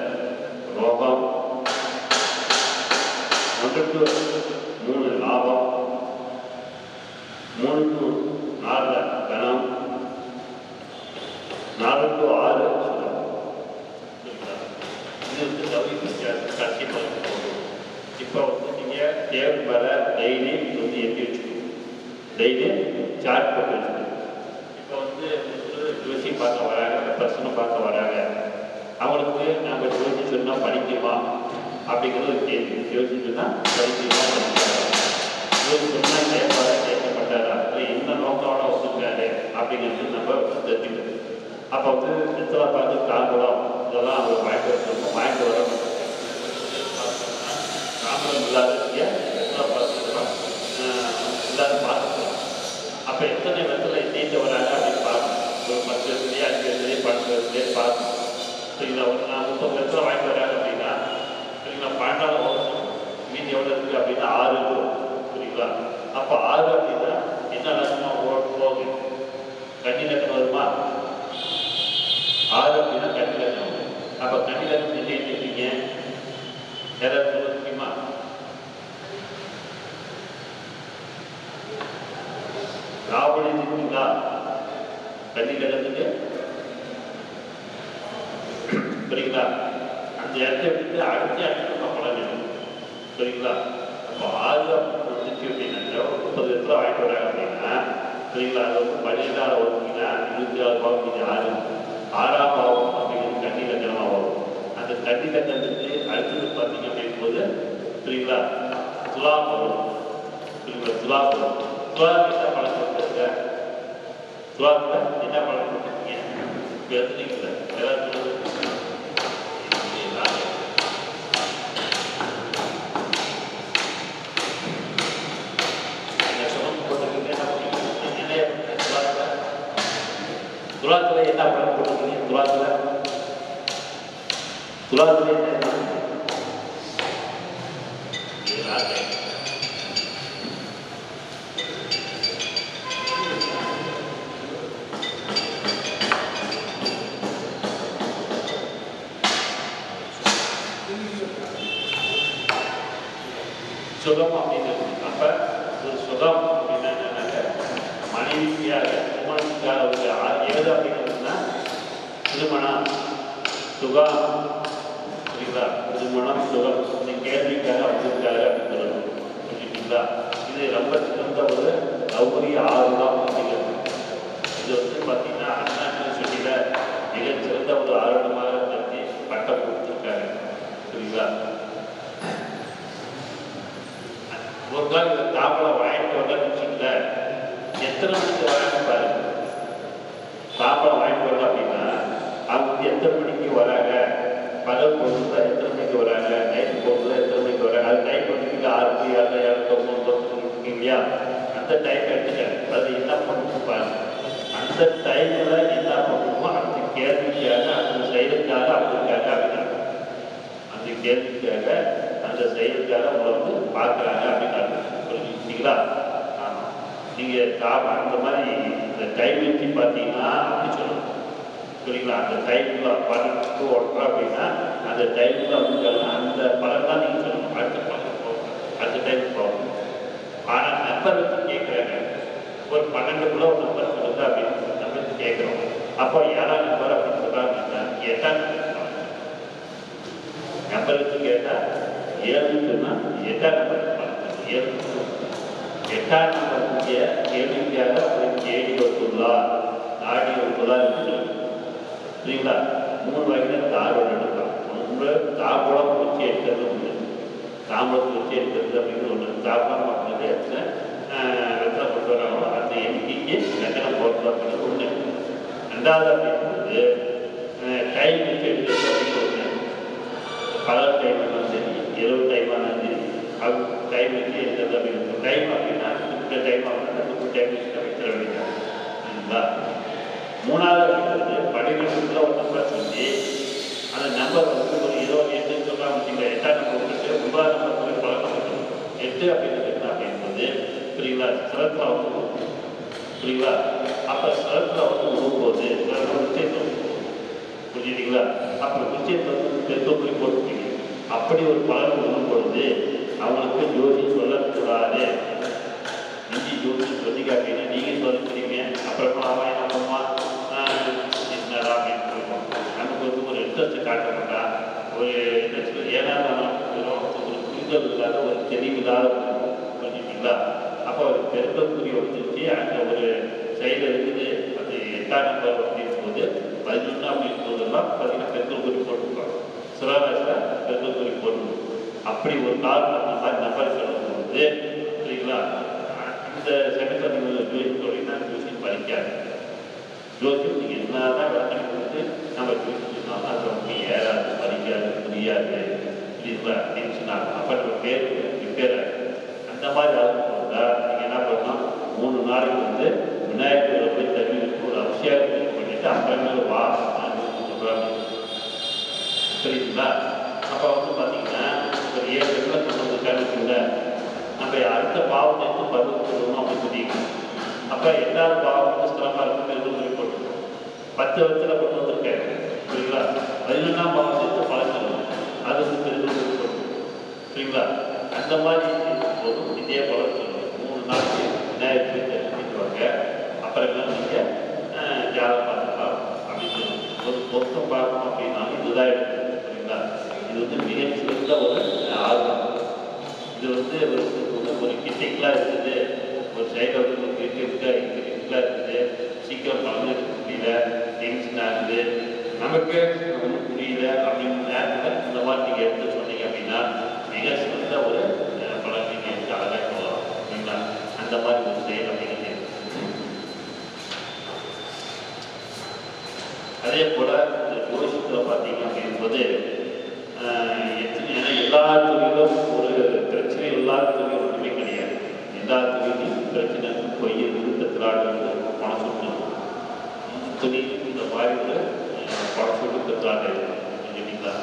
ரோகம், 1 to 3 லாபம், 3 to 4 கணம், 4 to 6 சுகம். இது வந்து ரவி கட்சி பலன். இப்போ வந்து நீங்கள் தேவை வர டெய்லி வந்து எழுதி வச்சுக்கணும், டெய்லி சார்ட் போட்டு வச்சுக்கணும். இப்போ வந்து ஜோசி பார்க்க வராங்க, பர்சனை பார்க்க வராங்க, அவங்களுக்கு நாங்கள் ஜோசி சொன்னால் படிக்குமா அப்படிங்கிறது ஒரு கேள்வி. ஜோசி சொன்னால் படிக்குமா, ஜோசி சொன்னால் கேட்பாரா கேட்கப்பட்டாரா, இல்லை என்ன நோக்கோட வச்சுருக்காரு அப்படிங்கிறது நம்ம தெரிஞ்சுக்கணும். அப்போ வந்து எத்தனை பார்த்து காக்குளம் இதெல்லாம் அவங்க வாங்கிட்டு வச்சுருக்கோம், வாங்கிட்டு வர காக்குளம் இல்லாத எத்தனை பார்த்துக்கலாம், எல்லாரும் பார்த்துக்கலாம். அப்போ எத்தனை இடத்துல நீண்ட வராங்க அப்படின்னு பார்க்கணும். ஒரு 10 வருஷத்துலேயே 5 வருஷத்துலேயே 12 வருஷத்துலேயே பார்க்கணும். சரிங்களா, ஒரு 30 லட்சம் வாங்கிட்டு வராங்க அப்படின்னா சரிங்களா, 12 வருஷம் மீதி எவ்வளோ இருக்குது அப்படின்னா 6 இருக்கும். சரிங்களா, அப்போ 6 அப்படின்னா என்ன லட்சமாக போகுது, கன்னி லட்சம் வருமா? 6 அப்படின்னா கன்னி லட்சம். அப்போ கன்னி லட்சம் என்ன இருக்கீங்க யாராவது சொல்ல முடியுமா? ராவணி இருக்கீங்களா கன்னி லட்சத்துக்கு? சரிங்களா, அந்த இடத்த விட்டு அடுத்த இடத்துக்கு பலம் வேணும். சரிங்களா, அப்போ 6 வந்துச்சு அப்படின்னா 30 லட்சம் வாங்கிட்டு வராங்க அப்படின்னா சரிங்களா, அது வந்து 12 வருவீங்கன்னா 26 பாவம் 6 6ஆம் பாவம் அப்படிங்கிறது கன்னி லட்சணமாக வரும். அந்த கன்னி லட்சத்துக்கு அடுத்தது பார்த்தீங்க அப்படிங்கும்போது சரிங்களா துலாம் வரும். சரிங்களா, துலாம் வரும். துலாம் என்ன பழம் கொடுத்துருக்க, துலாத்தில் என்ன பழம் கொடுத்துருக்கீங்க இப்போ எடுத்துட்டீங்களா எல்லாரும் துலாத்துல என்ன பலன் போட்டுருக்கீங்க? துலாத்துல என்ன சுகம் அப்படிங்கிறது. அப்ப ஒரு சுகம் அப்படின்னா என்னன்னாக்க மனைவியாக திருமணத்துக்காக ஒரு எது அப்படிங்கிறதுனா திருமணம் சுகம். சரிங்களா, திருமணம் சுகம் இந்த கேள்விக்காக அவங்களுக்காக அப்படின்னு சொல்லணும். புரிஞ்சுக்கிங்களா, இது ரொம்ப சிறந்த ஒரு கௌரி ஆர்வம் அப்படிங்கிறது. இது வந்து பார்த்தீங்கன்னா அண்ணா யூனிவர்சிட்டியில் மிகச்சிறந்த ஒரு ஆர்வமாக பற்றி பட்டம் கொடுத்துருக்காங்க. சரிங்களா, ஒரு நாள் இந்த தாம்பளை வாங்கிட்டு வரலன்னு வச்சுக்கல, எத்தனை மணிக்கு வராங்க பாருங்க. தாம்பளை வாங்கிட்டு வரல அப்படின்னா அவங்க எத்தனை மணிக்கு வராங்க, பகல் பொழுதுல எத்தனை மணிக்கு வராங்க, நைட்டு பொழுதுல எத்தனை மணிக்கு வராங்க. அது டைம் பண்ணிட்டு 6 7 இருக்கீங்க இல்லையா, அந்த டைம் எடுத்துக்க. அது என்ன பண்ணணும் பாருங்க. அந்த டைம்ல என்ன பண்ணணுமோ அந்த கேள்விக்காக அந்த செயலுக்காக அவங்களுக்காக அப்படின்னாங்க. அந்த கேள்விக்காக அந்த செயலுக்காக உங்களை வந்து பார்க்குறாங்க அப்படின்னாங்க. புரிஞ்சுக்கிட்டீங்களா? ஆமாம், நீங்கள் அந்த மாதிரி இந்த டைம் வச்சு பார்த்தீங்கன்னா அப்படி சொல்லணும். புரியுங்களா? அந்த டைமில் 12 to 1 அப்படின்னா அந்த டைமில் வந்து அந்த பலன் தான் நீங்கள் சொல்லணும். அடுத்த பலன் போகணும், அடுத்த டைம் போகணும். ஆனால் நம்பர் வச்சு கேட்குறாங்க. ஒரு 12க்குள்ள ஒரு நம்பர் சொல்லுங்க அப்படின்னு நம்பருக்கு கேட்குறோம். அப்போ 7ஆம் நம்பர் அப்படின்னு சொல்கிறாங்கன்னா 8ஆம் நம்பர் நம்பர் வச்சு கேட்டால் 7ன்னு சொன்னால் 8ஆம் நம்பர் 7 8ஆம் நம்பருக்கு கேள்விக்காக ஒரு கேடி வந்துள்ளார், ஆடி வந்துள்ளார் என்று சொல்லுங்கள். சரிங்களா? 3 வகையில் தாழ்வோடு எடுக்கலாம். ஒன்று தாம்பூலம் குச்சி எடுக்கிறது ஒன்று, தாம்பூலம் குச்சி எடுக்கிறது அப்படிங்கிறது ஒன்று. தாம்பூலம் அப்படிங்கிறது எத்தனை வெத்தலை கொண்டு வராங்களோ அந்த எண்ணிக்கைக்கு வெத்தலை போடுறது அப்படிங்கிறது ஒன்று. ரெண்டாவது அப்படிங்கும்போது டைம் வச்சு எடுக்கிறது அப்படிங்கிறது ஒன்று. கலர் டைம் ஆனாலும் சரி, இரவு டைம் ஆனாலும் சரி, அது டைம் வச்சு எடுக்கிறது அப்படிங்கிறது. டைம் அப்படின்னா இந்த டைம் அப்படின்னா இந்த டைம் வச்சு வைக்கிற வேண்டியது. சரிங்களா? மூணாவது அப்படிங்கிறது 12க்குள்ள ஒரு நம்பர் சொல்லி அந்த நம்பர் வந்து ஒரு 28 சொல்கிறாங்க வச்சுங்க. 8ஆம் நம்பர் வந்துட்டு 9ஆம் நம்பர் போய் பழக்கம் வைக்கணும். 8 அப்படிங்கிறது என்ன அப்படிங்கும்போது புரியுங்களா? சிறப்பில் வந்து புரியுங்களா? அப்போ சிறப்பில் வந்து உழும்போது நிச்சயத்தை புரிஞ்சுட்டீங்களா? அப்புறம் நிச்சயத்தை வந்து பெருக்கப்புரி போட்டுருக்கீங்க. அப்படி ஒரு பலன் உழும் பொழுது அவங்களுக்கு ஜோதி சொல்லக்கூடாது. இஞ்சி ஜோதி சொல்லிங்க அப்படின்னா நீங்கள் சொல்லிக்கிறீங்க. அப்புறமா அவன் என்ன பண்ணுவான், என்னடா அப்படின்னு சொல்லுவோம். நமக்கு வந்து ஒரு இன்ட்ரெஸ்ட் காட்ட மாட்டான். ஒரு ஏனாலும் ஒரு புரிதல் இல்லாத ஒரு தெளிவில்லாத புரிஞ்சுட்டீங்களா? அப்போ ஒரு பெருக்கக்குறி வந்துச்சு, அங்கே ஒரு செயல் இருக்குது. அது 8ஆம் நம்பர் அப்படின் போது 11 அப்படின்னு போதெல்லாம் பார்த்தீங்கன்னா பெருக்கக்குறி போட்டுருப்பாங்க. சிலவாசில் பெருக்கக்குறி போட்டுருவோம். அப்படி ஒரு காலம் அந்த மாதிரி நம்பர் சொல்லும்போது சரிங்களா? இந்த செகண்ட் நீங்கள் ஜோசியம் சொல்லிங்கன்னா ஜோசியம் படிக்காது. ஜோசியம் நீங்கள் என்ன தான் விளக்கம் கொடுத்து நம்ம ஜோசியம் சொன்னாலும் அது நமக்கு ஏறாது, படிக்காது, புரியாது. புரியுதுங்களா? டென்ஷன் ஆகும். அப்போ நம்ம பேர் ரிப்பேர் ஆகும். அந்த மாதிரி ஆகும்போது தான் நீங்கள் என்ன பண்ணணும், 3 நாளைக்கு வந்து விநாயகரை போய் தண்ணி வச்சு ஒரு அபிஷேகம் பண்ணிட்டு அப்புறமேல வா சொல்கிறாங்க. புரியுதுங்களா? அப்போ வந்து பார்த்தீங்கன்னா ஒரு 7 இடத்துல கொண்டு வந்து கழிச்சுங்க. நம்ம அடுத்த பாவத்தை எடுத்து பதிவு சொல்லணும் அப்படின்னு சொல்லிங்க. அப்போ 8வது பாவம் வந்து ஸ்திரமாக இருக்கும் என்று சொல்லி போட்டுருக்கோம். 10 வருஷத்தில் கொண்டு வந்திருக்கேன். புரியுங்களா? 11ஆம் பாவத்தை எடுத்து பலன் சொல்லணும். அது வந்து தெரிஞ்சு சொல்லி போட்டுருக்கோம். சரிங்களா? அந்த மாதிரி போதும் இதே பலன் சொல்லணும். 3 நாளைக்கு விநாயகர் தெரிஞ்சுக்குவாங்க. அப்புறமே நீங்கள் ஜாதகம் பார்த்துக்கலாம் அப்படின்னு சொல்லணும். ஒரு பொருத்தம் பார்க்கணும் அப்படின்னாலும் இதுதான் எடுக்கணும். சரிங்களா? இது வந்து மிக சிறந்த ஒரு ஆர்வம். இது வந்து ஒரு கிட்டிக்கெலாம் இருக்குது. ஒரு சைடில் வந்து ஒரு கிட்டிக்காக இருக்குது. சீக்கிரம் பலன் எடுக்க முடியல, டென்ஷன் ஆகுது, நமக்கு ஒன்றும் புரியல அப்படின்னு நேரத்தில் இந்த மாதிரி நீங்கள் எடுத்து சொன்னீங்க அப்படின்னா மிக சிறந்த ஒரு பலன் நீங்கள் எடுத்து அழகாக சொல்லலாம். சரிங்களா? அந்த மாதிரி ஒரு செயல் அப்படிங்கிறது. அதே போல் இந்த ஜோசியத்தில் பார்த்தீங்க அப்படிங்கும்போது ஏன்னா எல்லா தொழிலும் ஒரு பிரச்சனை இல்லாத தொழில் ஒன்றுமே கிடையாது. எல்லா தொழிலும் பிரச்சனை பொய் விருத்தத்திலாடு பணம் சொல்லணும். தொழில் இந்த மாதிரி ஒரு பணம் சொல்லுறதுக்காக இல்லைங்களா?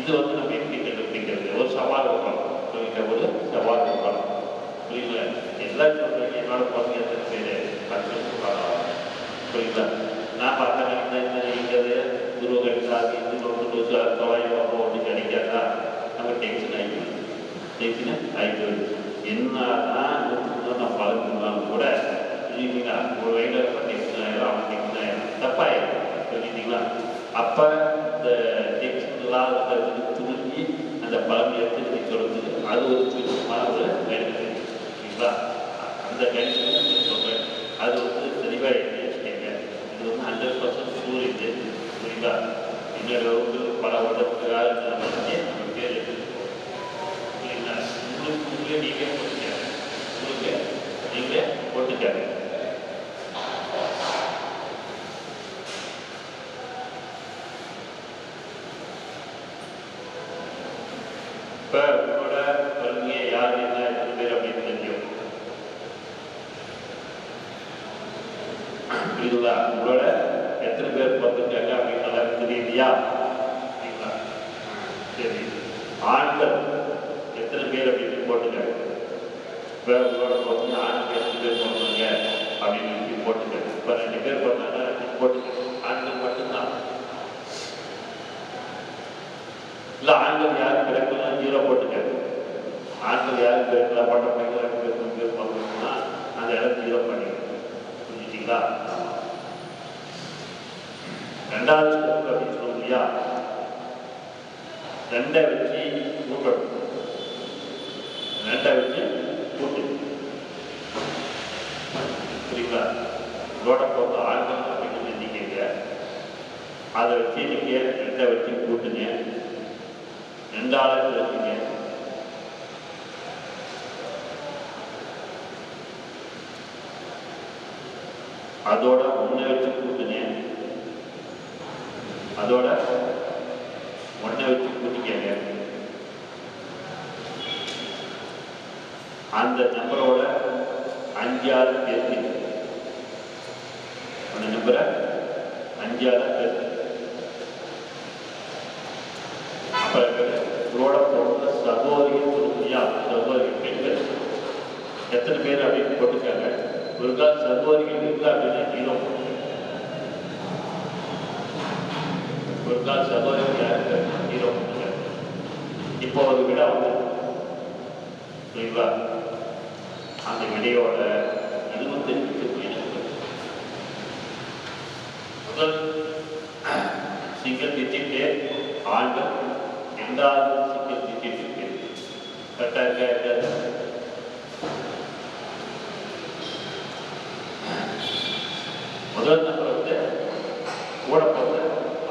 இது வந்து நம்ம எப்படி கண்டுபிடிக்கிறது? ஒரு சவால் வைக்கலாம். ஒரு சவால் வைக்கலாம். புரியுங்களா? எல்லாம் சொல்கிறீங்க என்னோட குழந்தைங்க எத்தனை பேர் அப்படின்னு சொல்கிறாங்க. புரியுங்களா? நான் பார்த்தேன் இங்கே குரு கடிதாதி கவாய் ஒன்று கிடைக்காதா நம்ம டென்ஷன் ஆகிடுது. டென்ஷன் ஆகிடுது. என்னதான் நான் பழகினாலும் கூட இல்லைங்களா? ஒரு வயதில் டென்ஷன் ஆகிடும், அவன் டென்ஷன் ஆகிடும், தப்பாயிடும். புரிஞ்சுங்களா? அப்போ இந்த டென்ஷன் இல்லாத திரும்பி அந்த பழம் எடுத்து சொல்லுறது அது ஒரு சுருக்கமான ஒரு கணிப்பு. சரிங்களா? அந்த கணிப்பு சொல்கிறேன். அது வந்து தெளிவாக எடுத்து வச்சுக்கோங்க. இது வந்து 100% சூரியது. புரியுங்களா? இன்னொரு வந்து பல வருடத்துக்காக நம்ம பேர் எடுத்துருக்கோம். சரிங்களா? உங்களே நீங்களே போட்டுக்காங்க. உங்களுக்கு நீங்களே போட்டுக்காங்க. இப்போ உங்களோட குழந்தைங்க யார் என்ன எத்தனை பேர் அப்படின்னு தெரியும். புரியுதுங்களா? உங்களோட எத்தனை பேர் பிறந்திருக்காங்க அப்படின்னு நல்லா தெரியலையா? சரிங்களா? சரி. ஆண்கள் எத்தனை பேர் அப்படின்னு போட்டுக்காங்க. இப்போ உங்களோட பிறந்த ஆண்கள் எத்தனை பேர் பிறந்தாங்க அப்படின்னு போட்டுக்காங்க. இப்போ 2 பேர் பிறந்தாங்க போட்டுக்காங்க. ஆண்கள் மட்டும்தான். இல்லை ஆண்கள் யாரும் கிடைக்கலாம் 0 போட்டுக்காரு. ஆண்கள் யாரும் கிடைக்கலாம் பட்ட பையன் பார்க்கணும்னா அந்த இடத்துல 0 பண்ணிக்கணும். புரிஞ்சுட்டீங்களா? ரெண்டாவது ஸ்டெப் அப்படின்னு சொல்லுவோம் இல்லையா, 2 வச்சு கூட்டணும். 2 வச்சு கூட்டு. புரியுங்களா? இதோட போட்டு ஆண்கள் அப்படின்னு எண்ணிக்கைங்க. அதை வச்சு நீங்கள் 2 வச்சு கூட்டுங்க. 2 ஆளுக்கு வச்சுங்க. அதோட 1 வச்சு கூட்டுங்க. அதோட 1 வச்சு கூட்டிக்கங்க. அந்த நம்பரோட 5 ஆள் பேசுங்க. அந்த நம்பரை 5 ஆள் பேசுங்க. அப்புறம் இதோட போடுற சகோதரிகள் சொல்லுங்கயா, சகோதரிகள் பெண்கள் எத்தனை பேர் அப்படின்னு போட்டுக்காங்க. ஒரு கால் சகோதரிகள் இருக்கா அப்படின்னா 0 போட்டுங்க. ஒரு கால் சகோதரிகள் யாருக்கு 0 போட்டுங்க. இப்போ ஒரு விடை வந்து புரியுங்களா? அந்த விடையோட 25 முதல் சிங்கிள் டிஜிட்டு ஆண்கள், 2வது சிங்கிள் டிஜிட் பெண். கரெக்டாக இருக்கா? முதல் நம்பர் வந்து கூட போகிற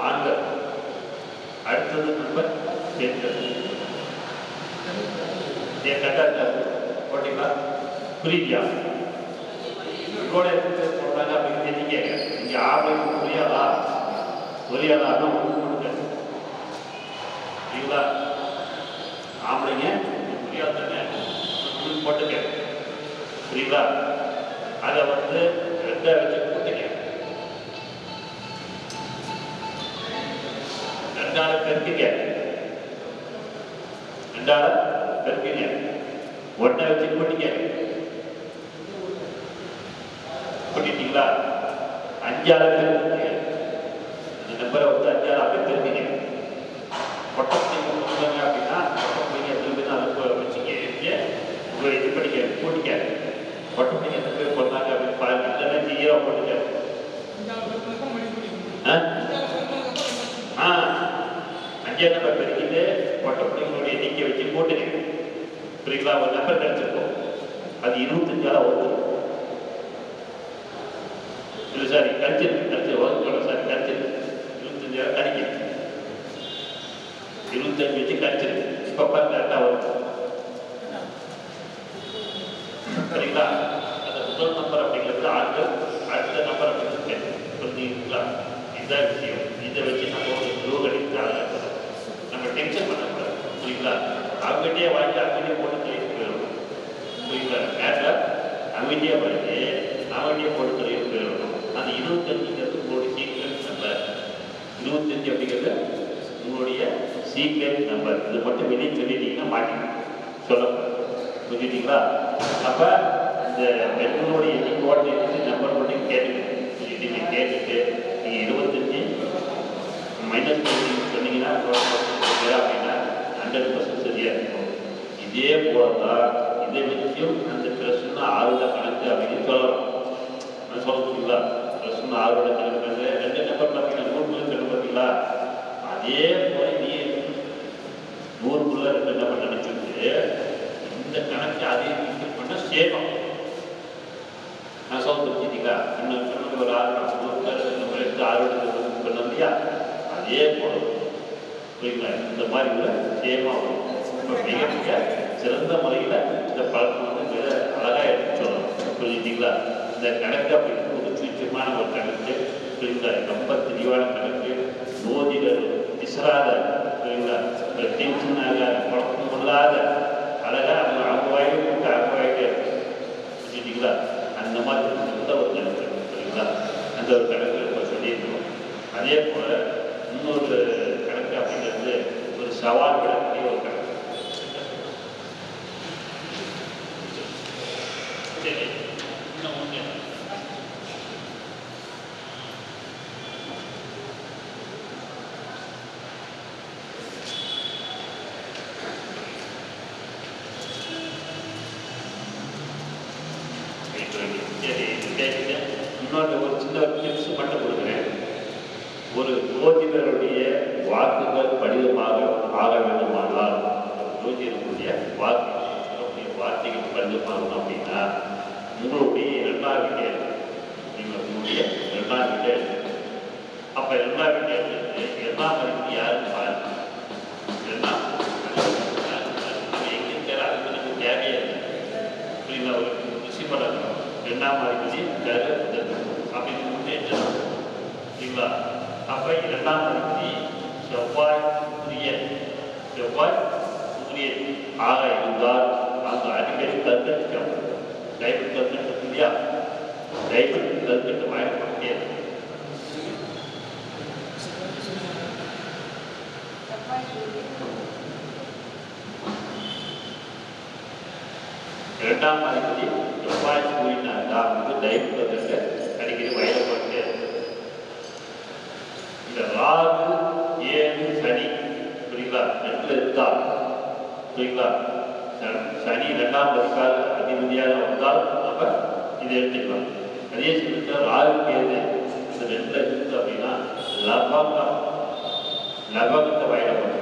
ஆண்கள், அடுத்தது நம்பர் பெண்கள். கரெக்டாக போட்டீங்களா? புரியுதியா? இதோட எடுத்து சொல்றாங்க அப்படின்னு தெரிஞ்சுக்க. இங்க ஆம்பளைக்கு புரியாதா புரியாதா கொடுங்க. சரிங்களா? ஆம்பளைங்க புரியாதுன்னு போட்டுக்க. புரியுங்களா? அதை வந்து 2 வச்சு போட்டுக்க. 2 ஆள் பெருக்குங்க. 2 ஆள் பெருக்குங்க. 1 வச்சு போட்டிக்க. கூட்டிட்டீங்களா? 5 ஆள் பெருக்குங்க. அந்த நம்பரை வந்து 5 ஆள் அப்படியே பெருக்குங்க. பொட்டப்படிங்க கொடுத்தாங்க அப்படின்னா பொட்டப்படிங்க திரும்பி அதை வச்சுக்க உங்களை இது பண்ணிக்க கூட்டிக்க. பொட்டப்படிங்க எத்தனை பேர் போட்டாங்க அப்படின்னு பாருங்க. இல்லைன்னா 0 போட்டுக்க. 5 நம்பர் பெருக்கிட்டு பொட்டப்படிங்களுடைய எண்ணிக்கை வச்சு போட்டுங்க. புரியுங்களா? ஒரு நம்பர் கிடைச்சிருக்கும். அது 25 ஆள் ஒருத்தர். இல்லை சாரி கழிச்சிருக்கு வகுப்பு சார் கழிச்சிருக்கு. 25 ஆள் கணிக்க 25 வச்சு கழிச்சிருக்கு. இப்போ கரெக்டாக வரும். சரிங்களா? அந்த முதல் நம்பர் அப்படிங்கிறது ஆண்கள், அடுத்த நம்பர் அப்படிங்கிறது பெண். புரிஞ்சுங்களா? இதுதான் விஷயம். இதை வச்சு நம்ம ஒரு யோகடிக்காக நம்ம டென்ஷன் பண்ணக்கூடாது. புரியுங்களா? அவங்ககிட்டயே வாங்கி அவங்ககிட்டயே போட்டு தெரிவித்து போயிடும். புரியுங்களா? நேரில் அவங்ககிட்டயே வாங்கி அவங்ககிட்டயே போட்டு தெரிவித்து போயிடும். அந்த 25ங்கிறது உங்களுடைய சீக்ரெட் நம்பர். 25 அப்படிங்கிறது உங்களுடைய சீக்ரெட் நம்பர். இது மட்டும் வெளியே சொல்லிட்டீங்கன்னா மாட்டிங்க சொல்லக்கூடாது. புரிஞ்சுட்டீங்களா? அப்போ இந்த பெண்களுடைய எண்ணிக்கோட்டை நம்பர் மட்டும் கேட்டுக்கணும். சொல்லிட்டீங்க. கேட்டுட்டு நீங்கள் 25 மைனஸ் பண்ணி சொன்னீங்கன்னா அப்படின்னா 100% சரியாக இருக்கும். இதே போல தான் இதை வச்சும் அந்த +1 6 கணக்கு அப்படின்னு சொல்லலாம். நான் சொல்ல முடியுங்களா? +1 6 கணக்கு 2 நம்பர் பார்த்தீங்கன்னா 100 கணக்கு பார்த்தீங்களா? அதே போல நீ 100 2 நம்பர் நினைச்சிட்டு இந்த கணக்கு அதே பண்ண சேரும். நான் சொல்ல தெரிஞ்சுட்டீங்களா? இன்னும் சொன்னது ஒரு 6 நம்பர் எடுத்து 6 பண்ண இல்லையா? அதே போல புரியுங்களா? இந்த மாதிரி கூட சேமாக வரும். இப்போ மிக மிக சிறந்த முறையில் இந்த பழக்கம் வந்து மிக அழகாக எடுத்து சொல்லணும். புரிஞ்சுட்டீங்களா? இந்த கணக்கு அப்படிங்கிறது ஒரு சுயமான ஒரு கணக்கு. புரியுங்களா? ரொம்ப தெளிவான கணக்கு. ஜோதிடர் விசராத புரியுங்களா? டென்ஷன் ஆகாத குழப்பம் கொள்ளாத அழகாக அவங்க வாயிலே போட்டு அவங்க வாயிலே புரிஞ்சுட்டீங்களா? அந்த மாதிரி நல்ல ஒரு கணக்கு. புரியுங்களா? அந்த ஒரு கணக்கு இப்போ சொல்லியிருக்கணும். அதே போல் இன்னொரு கணக்கு அப்படிங்கிறது ஒரு சவால் விடக்கூடிய ஒரு கணக்கு. சரி, இன்னும் ஒன்று இன்னொன்று ஒரு சின்ன டிப்ஸ் மட்டும் கொடுக்குறேன். ஒரு ஜோதிடருடைய வாக்குகள் படிதமாக ஆக வேண்டுமானால், ஜோதிடருடைய வார்த்தைகள் படிதமாகணும் அப்படின்னா உங்களுடைய 2ஆம் வீட்டை நீங்கள் உங்களுடைய 2ஆம் வீட்டை அப்போ 2ஆம் வீட்டை 2ஆம் மதிப்பு யாருன்னு பாருங்க. 2ஆம் எங்கே இருக்காரு அதுக்கு நமக்கு தேவையே இல்லை. புரியுங்களா? ஒரு விஷயம் பண்ணணும். 2ஆம் அதிபதி கரு அப்படின்னு முன்னேற்றம். சரிங்களா? அப்போ 2ஆம் அதிபதி செவ்வாய் சூரியன் ஆக இருந்தால் அந்த அடிக்கடி கற்கட்டு டைமண்ட் கற்கட்டு இல்லையா? டைமண்ட் கற்கட்டு வாங்கப்பட்டே 2ஆம் அதிபதி செவ்வாய் சூரியன் வந்து டைமண்ட் கற்கட்டு அடிக்கடி வயலப்பட்டே. இந்த ராகு ஏழு சனி புரியுங்களா? 2ல் இருந்தால் புரியுங்களா? சனி 2ஆம் அதிபதியாக வந்தால் நம்ம இதை எடுத்துக்கலாம். அதே சமயத்தில் ராகு கேது இந்த 2ல் இருந்து அப்படின்னா லவங்கத்தை வயலப்படும்.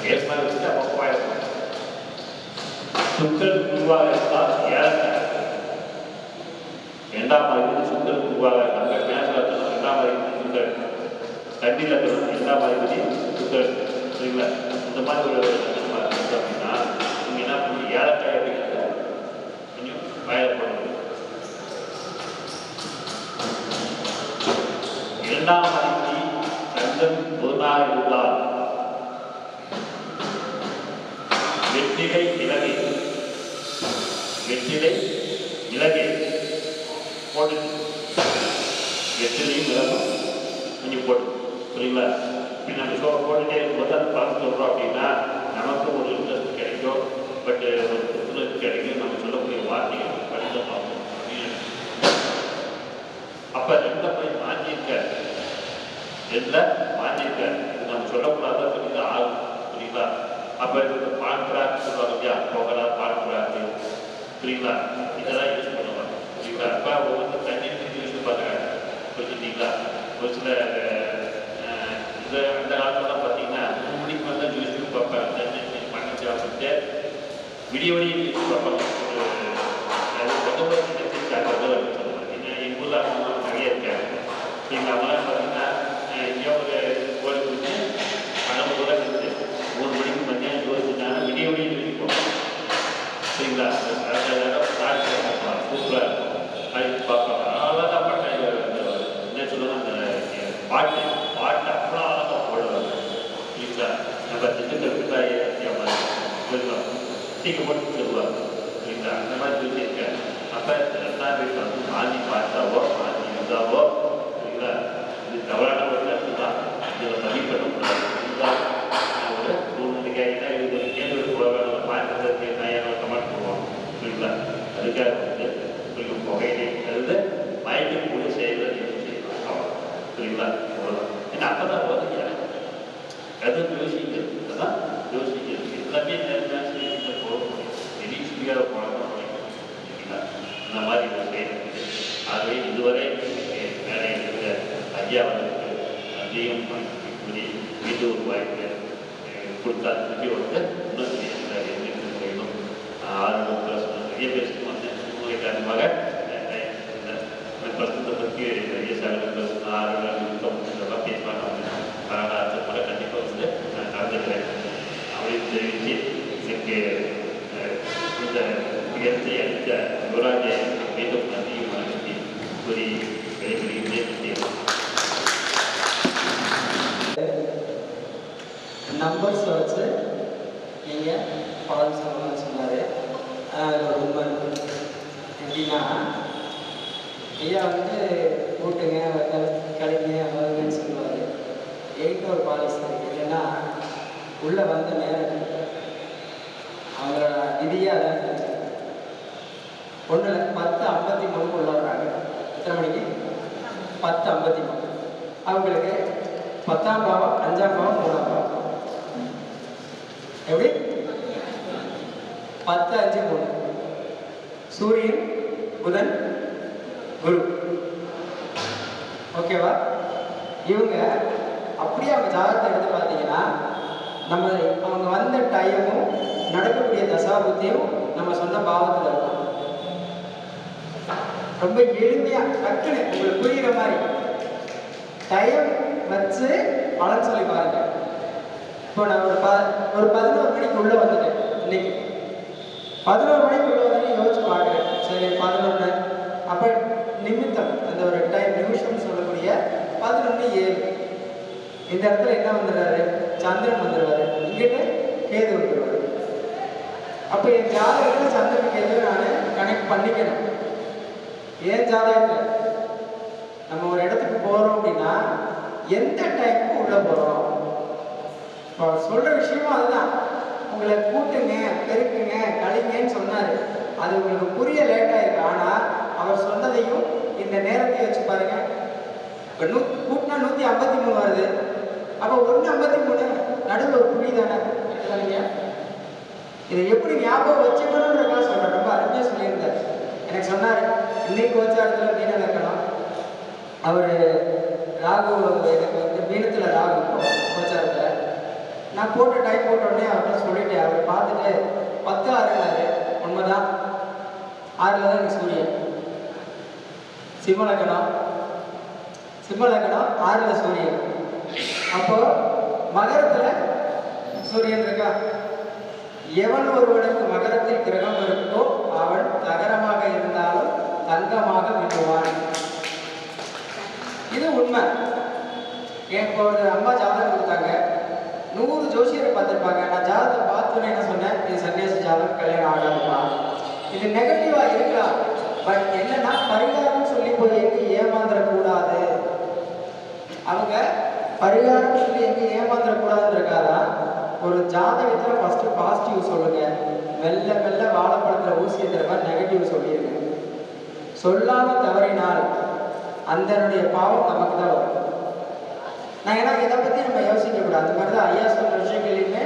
கேஸ் மாதிரி வச்சுட்டு அப்போ வயலப்படும். சுக்கரன் குருவாக இருந்தால் ஏழை 2ஆம் அதிபதி சுக்கரன் குருவாக நம்ம மேசத்தில் 2ஆம் அதிபதி சுக்கரன் கண்டியில் 2ஆம் அதிபதி சுக்கரன் சரிங்களா? இந்த மாதிரி ஒரு இருந்துச்சு அப்படின்னா நீங்கள் என்ன பண்ணி ஏலக்காய் அப்படிங்கிறத கொஞ்சம் பயப்படணும். 2ஆம் அதிபதி சந்திரன் புதனாக இருந்தால் வெற்றிலை இலகை போட்டு வெற்றிலையும் மிளகும் கொஞ்சம் போட்டு புரியுங்களா? இப்படி நம்ம போட்டுட்டே இருக்கும்போது அது பலன் சொல்கிறோம் அப்படின்னா நமக்கு ஒரு இன்ட்ரெஸ்ட் கிடைக்கும். பட் ஒரு புத்துணர்ச்சி கிடைக்கும். நம்ம சொல்லக்கூடிய வார்த்தைகள் படித்தமாகும். அப்போ 2 போய் மாற்றிருக்காரு. 2ல் மாற்றிருக்காரு. இது நம்ம சொல்லக்கூடாத சொல்லி தான் ஆகும். புரியுங்களா? அப்போ இது பால்புறாக்கு சொல்லுவாங்க இல்லையா? போகலா பால்புறாக்கு புரியுங்களா? இதெல்லாம் யூஸ் பண்ணுவாங்க. புரியுங்களா? அப்போ ஒவ்வொருத்தர் தண்ணி யூஸ் பண்ணுறாங்க. புரிஞ்சுட்டீங்களா? ஒரு சில அந்த காலத்துலாம் பார்த்தீங்கன்னா 3 மணிக்கு வந்து யூஸ் பார்ப்பாங்க. தண்ணி பண்ணி சாப்பிட்டு விடிய யூஸ் பார்ப்பாங்க. அது 19 சொல்லுவாங்க. ஏன்னா எங்கள் ஊரில் அவங்க நிறைய இருக்காங்க. எங்கள் அவங்களாம் பார்த்தீங்கன்னா எங்கேயோ ஒரு கோழி குடிச்சு 12 கூட இருக்குது 3 மணிக்கு மத்தியானம் யோசிச்சுட்டாங்கன்னா விடிய யூஸ் பார்ப்பாங்க. சரிங்களா? சூப்பராக இருக்கும். அது பார்ப்பாங்க. அழகாக பண்ண என்ன சொல்லுவாங்க அந்த பாட்டு அப்புறம் அழகாக போடுவாங்க. சரிங்களா? நம்ம திண்டுக்கல் பிள்ளாய் சொல்லுவாங்க. சீக்கிரம் போட்டு சொல்லுவாங்க. சரிங்களா? அந்த மாதிரி சொல்லியிருக்கேன். அப்போ 2ஆம் வீட்டில் வந்து மாற்றி பார்த்தாவோ மாற்றி இருந்தாவோ சரிங்களா? இது தவறான ஒரு கருத்து தான். இதில் பதிவு பண்ணக்கூடாது. இதுதான் ஒரு சூழ்நிலைக்காக இது கேள்வி போக மாற்றத்தை நான் கமெண்ட் பண்ணுவோம். சரிங்களா? அதுக்காக வந்து உங்களுக்கு புகையிலை கருது மயக்கக்கூடிய செயல்கள் செய்யலாம். சரிங்களா? அவ்வளோதான். ஏன்னா அப்போ தான் வந்து அது யோசிக்கிறது. அதுதான் யோசிக்கிறது. எல்லாமே நேரம் செய்தியில் போக முடியும். வெளி சுடியாக போனால் தான் முடியும். சரிங்களா? இந்த மாதிரி ஒரு செயல். ஆகவே இதுவரை மேலே இருக்கிற ஐயா வந்து அதையும் கூறி மீண்டும் ஒரு வாய்ப்பு கொடுத்தா திருப்பி வந்து இன்னும் செய்யணும். 6 நிறைய பேருக்கு வந்து உங்களுக்கு அதிகமாக பிரச்சனை பற்றி நிறைய சகல 6 இதெல்லாம் பேசுவாங்க. வரலாற்று கூட கண்டிப்பாக வந்து நான் கலந்துக்கிறேன் அப்படின்னு தெரிவித்து எனக்கு இந்த நிகழ்ச்சியை அளித்த யுவராஜ மீண்டும் நன்றியும் வணங்கி கூறி விடைபெறுகின்றேன். நம்பர்ஸ் வச்சு நீங்கள் பலன் சொல்லணும்னு சொன்னார். ஒரு உண்மை எப்படின்னா ஐயா வந்து கூட்டுங்க கழிங்க வருங்கன்னு சொல்லுவார். எயிட்ட ஒரு பாலிசி இருக்குது. இல்லைன்னா உள்ளே வந்த நேரம் அவங்களோட விதியே அதான் இருந்துச்சு. ஒன்றில் 10:53 உள்ள வர்றாங்க. எத்தனை மணிக்கு? 10:53. அவங்களுக்கு 10ஆம் பாவம் 5ஆம் பாவம் 3ஆம் பாவம் எப்படி 10, 5, 3. சூரியன், புதன், குரு. ஓகேவா? இவங்க அப்படியே அவங்க ஜாதகத்தை எடுத்து பார்த்தீங்கன்னா அவங்க வந்த டைமும் நடக்கக்கூடிய தசாபுத்தியும் நம்ம சொன்ன பாவத்தில் இருக்கும். ரொம்ப எளிமையாக டக்குன்னு உங்களுக்கு புரிகிற மாதிரி டைம் வச்சு பலன் சொல்லி பாருங்க. இப்போ நான் ஒரு 11 மணிக்கு உள்ளே வந்துட்டேன். இன்னைக்கு 11 மணிக்கு உள்ளே வந்து யோசிச்சு பார்க்குறேன். சரி 11 அப்போ நிமித்தம் அந்த ஒரு டைம் நிமிஷம்னு சொல்லக்கூடிய 11:07. இந்த இடத்துல என்ன வந்துடுறாரு? சந்திரன் வந்துடுவாரு. இங்கிட்ட கேது வந்துடுவாரு. அப்போ என் ஜாதகத்தில் சந்திரன் கேது நான் கனெக்ட் பண்ணிக்கணும். ஏன் ஜாதகத்தில் நம்ம ஒரு இடத்துக்கு போகிறோம் அப்படின்னா எந்த டைமுக்கு உள்ளே போகிறோம்? இப்போ சொல்கிற விஷயமும் அதுதான். உங்களை கூட்டுங்க, பெருக்குங்க, கழிங்கன்னு சொன்னார். அது உங்களுக்கு புரிய லேட்டாயிருக்கு. ஆனால் அவர் சொன்னதையும் இந்த நேரத்தையும் வச்சு பாருங்க. இப்போ கூட்டினா 153 வருது. அப்போ 153 நடுவில் ஒரு புள்ளி தானே இல்லைங்க? இதை எப்படி ஞாபகம் வச்சுக்கணுன்றக்கா சொல்கிறேன். ரொம்ப அருமையாக சொல்லியிருந்தார். எனக்கு சொன்னார், இன்னைக்கு கோச்சாரத்தில் மீன இலக்கணம். அவர் ராகு, எனக்கு வந்து மீனத்தில் ராகு கோச்சாரத்தில் நான் போட்ட டைம் போட்டோடனே அவர்கிட்ட சொல்லிட்டேன். அவர் பார்த்துட்டு 10-6 உண்மைதான். 6 தான் எனக்கு சூரியன். சிம்மலக்கணம் 6 சூரியன். அப்போ மகரத்தில் சூரியன் இருக்கா? எவன் ஒருவனுக்கு மகரத்தில் கிரகம் இருக்கோ அவன் தகரமாக இருந்தாலும் தங்கமாக விடுவான். இது உண்மை. எனக்கு ஒரு அம்மா ஜாதகம் கொடுத்தாங்க. 100 ஜோசியரை பார்த்துருப்பாங்க. நான் ஜாதகத்தை பார்த்தோன்னே என்ன சொன்னேன்? இது சன்னியாசி ஜாதகம், கல்யாணம் ஆகாதுமா. இது நெகட்டிவாக இருக்கலாம். பட் என்னன்னா பரிகாரம் சொல்லி போய் எங்கேயும் ஏமாந்துடக்கூடாது. அவங்க பரிகாரம் சொல்லி எங்கேயும் ஏமாந்துடக்கூடாதுன்றக்காதான் ஒரு ஜாதகத்தில் ஃபஸ்ட்டு பாசிட்டிவ் சொல்லுங்க. மெல்ல மெல்ல வாழைப்பழத்தில் ஊசியை தர நெகட்டிவ் சொல்லிடுங்க. சொல்லாமல் தவறினால் அந்தனுடைய பாவம் நமக்கு தான் வரும். நான் ஏன்னா இதை பற்றி நம்ம யோசிக்கக்கூடாது. அந்த மாதிரி தான் ஐயா சொன்ன விஷயங்களையுமே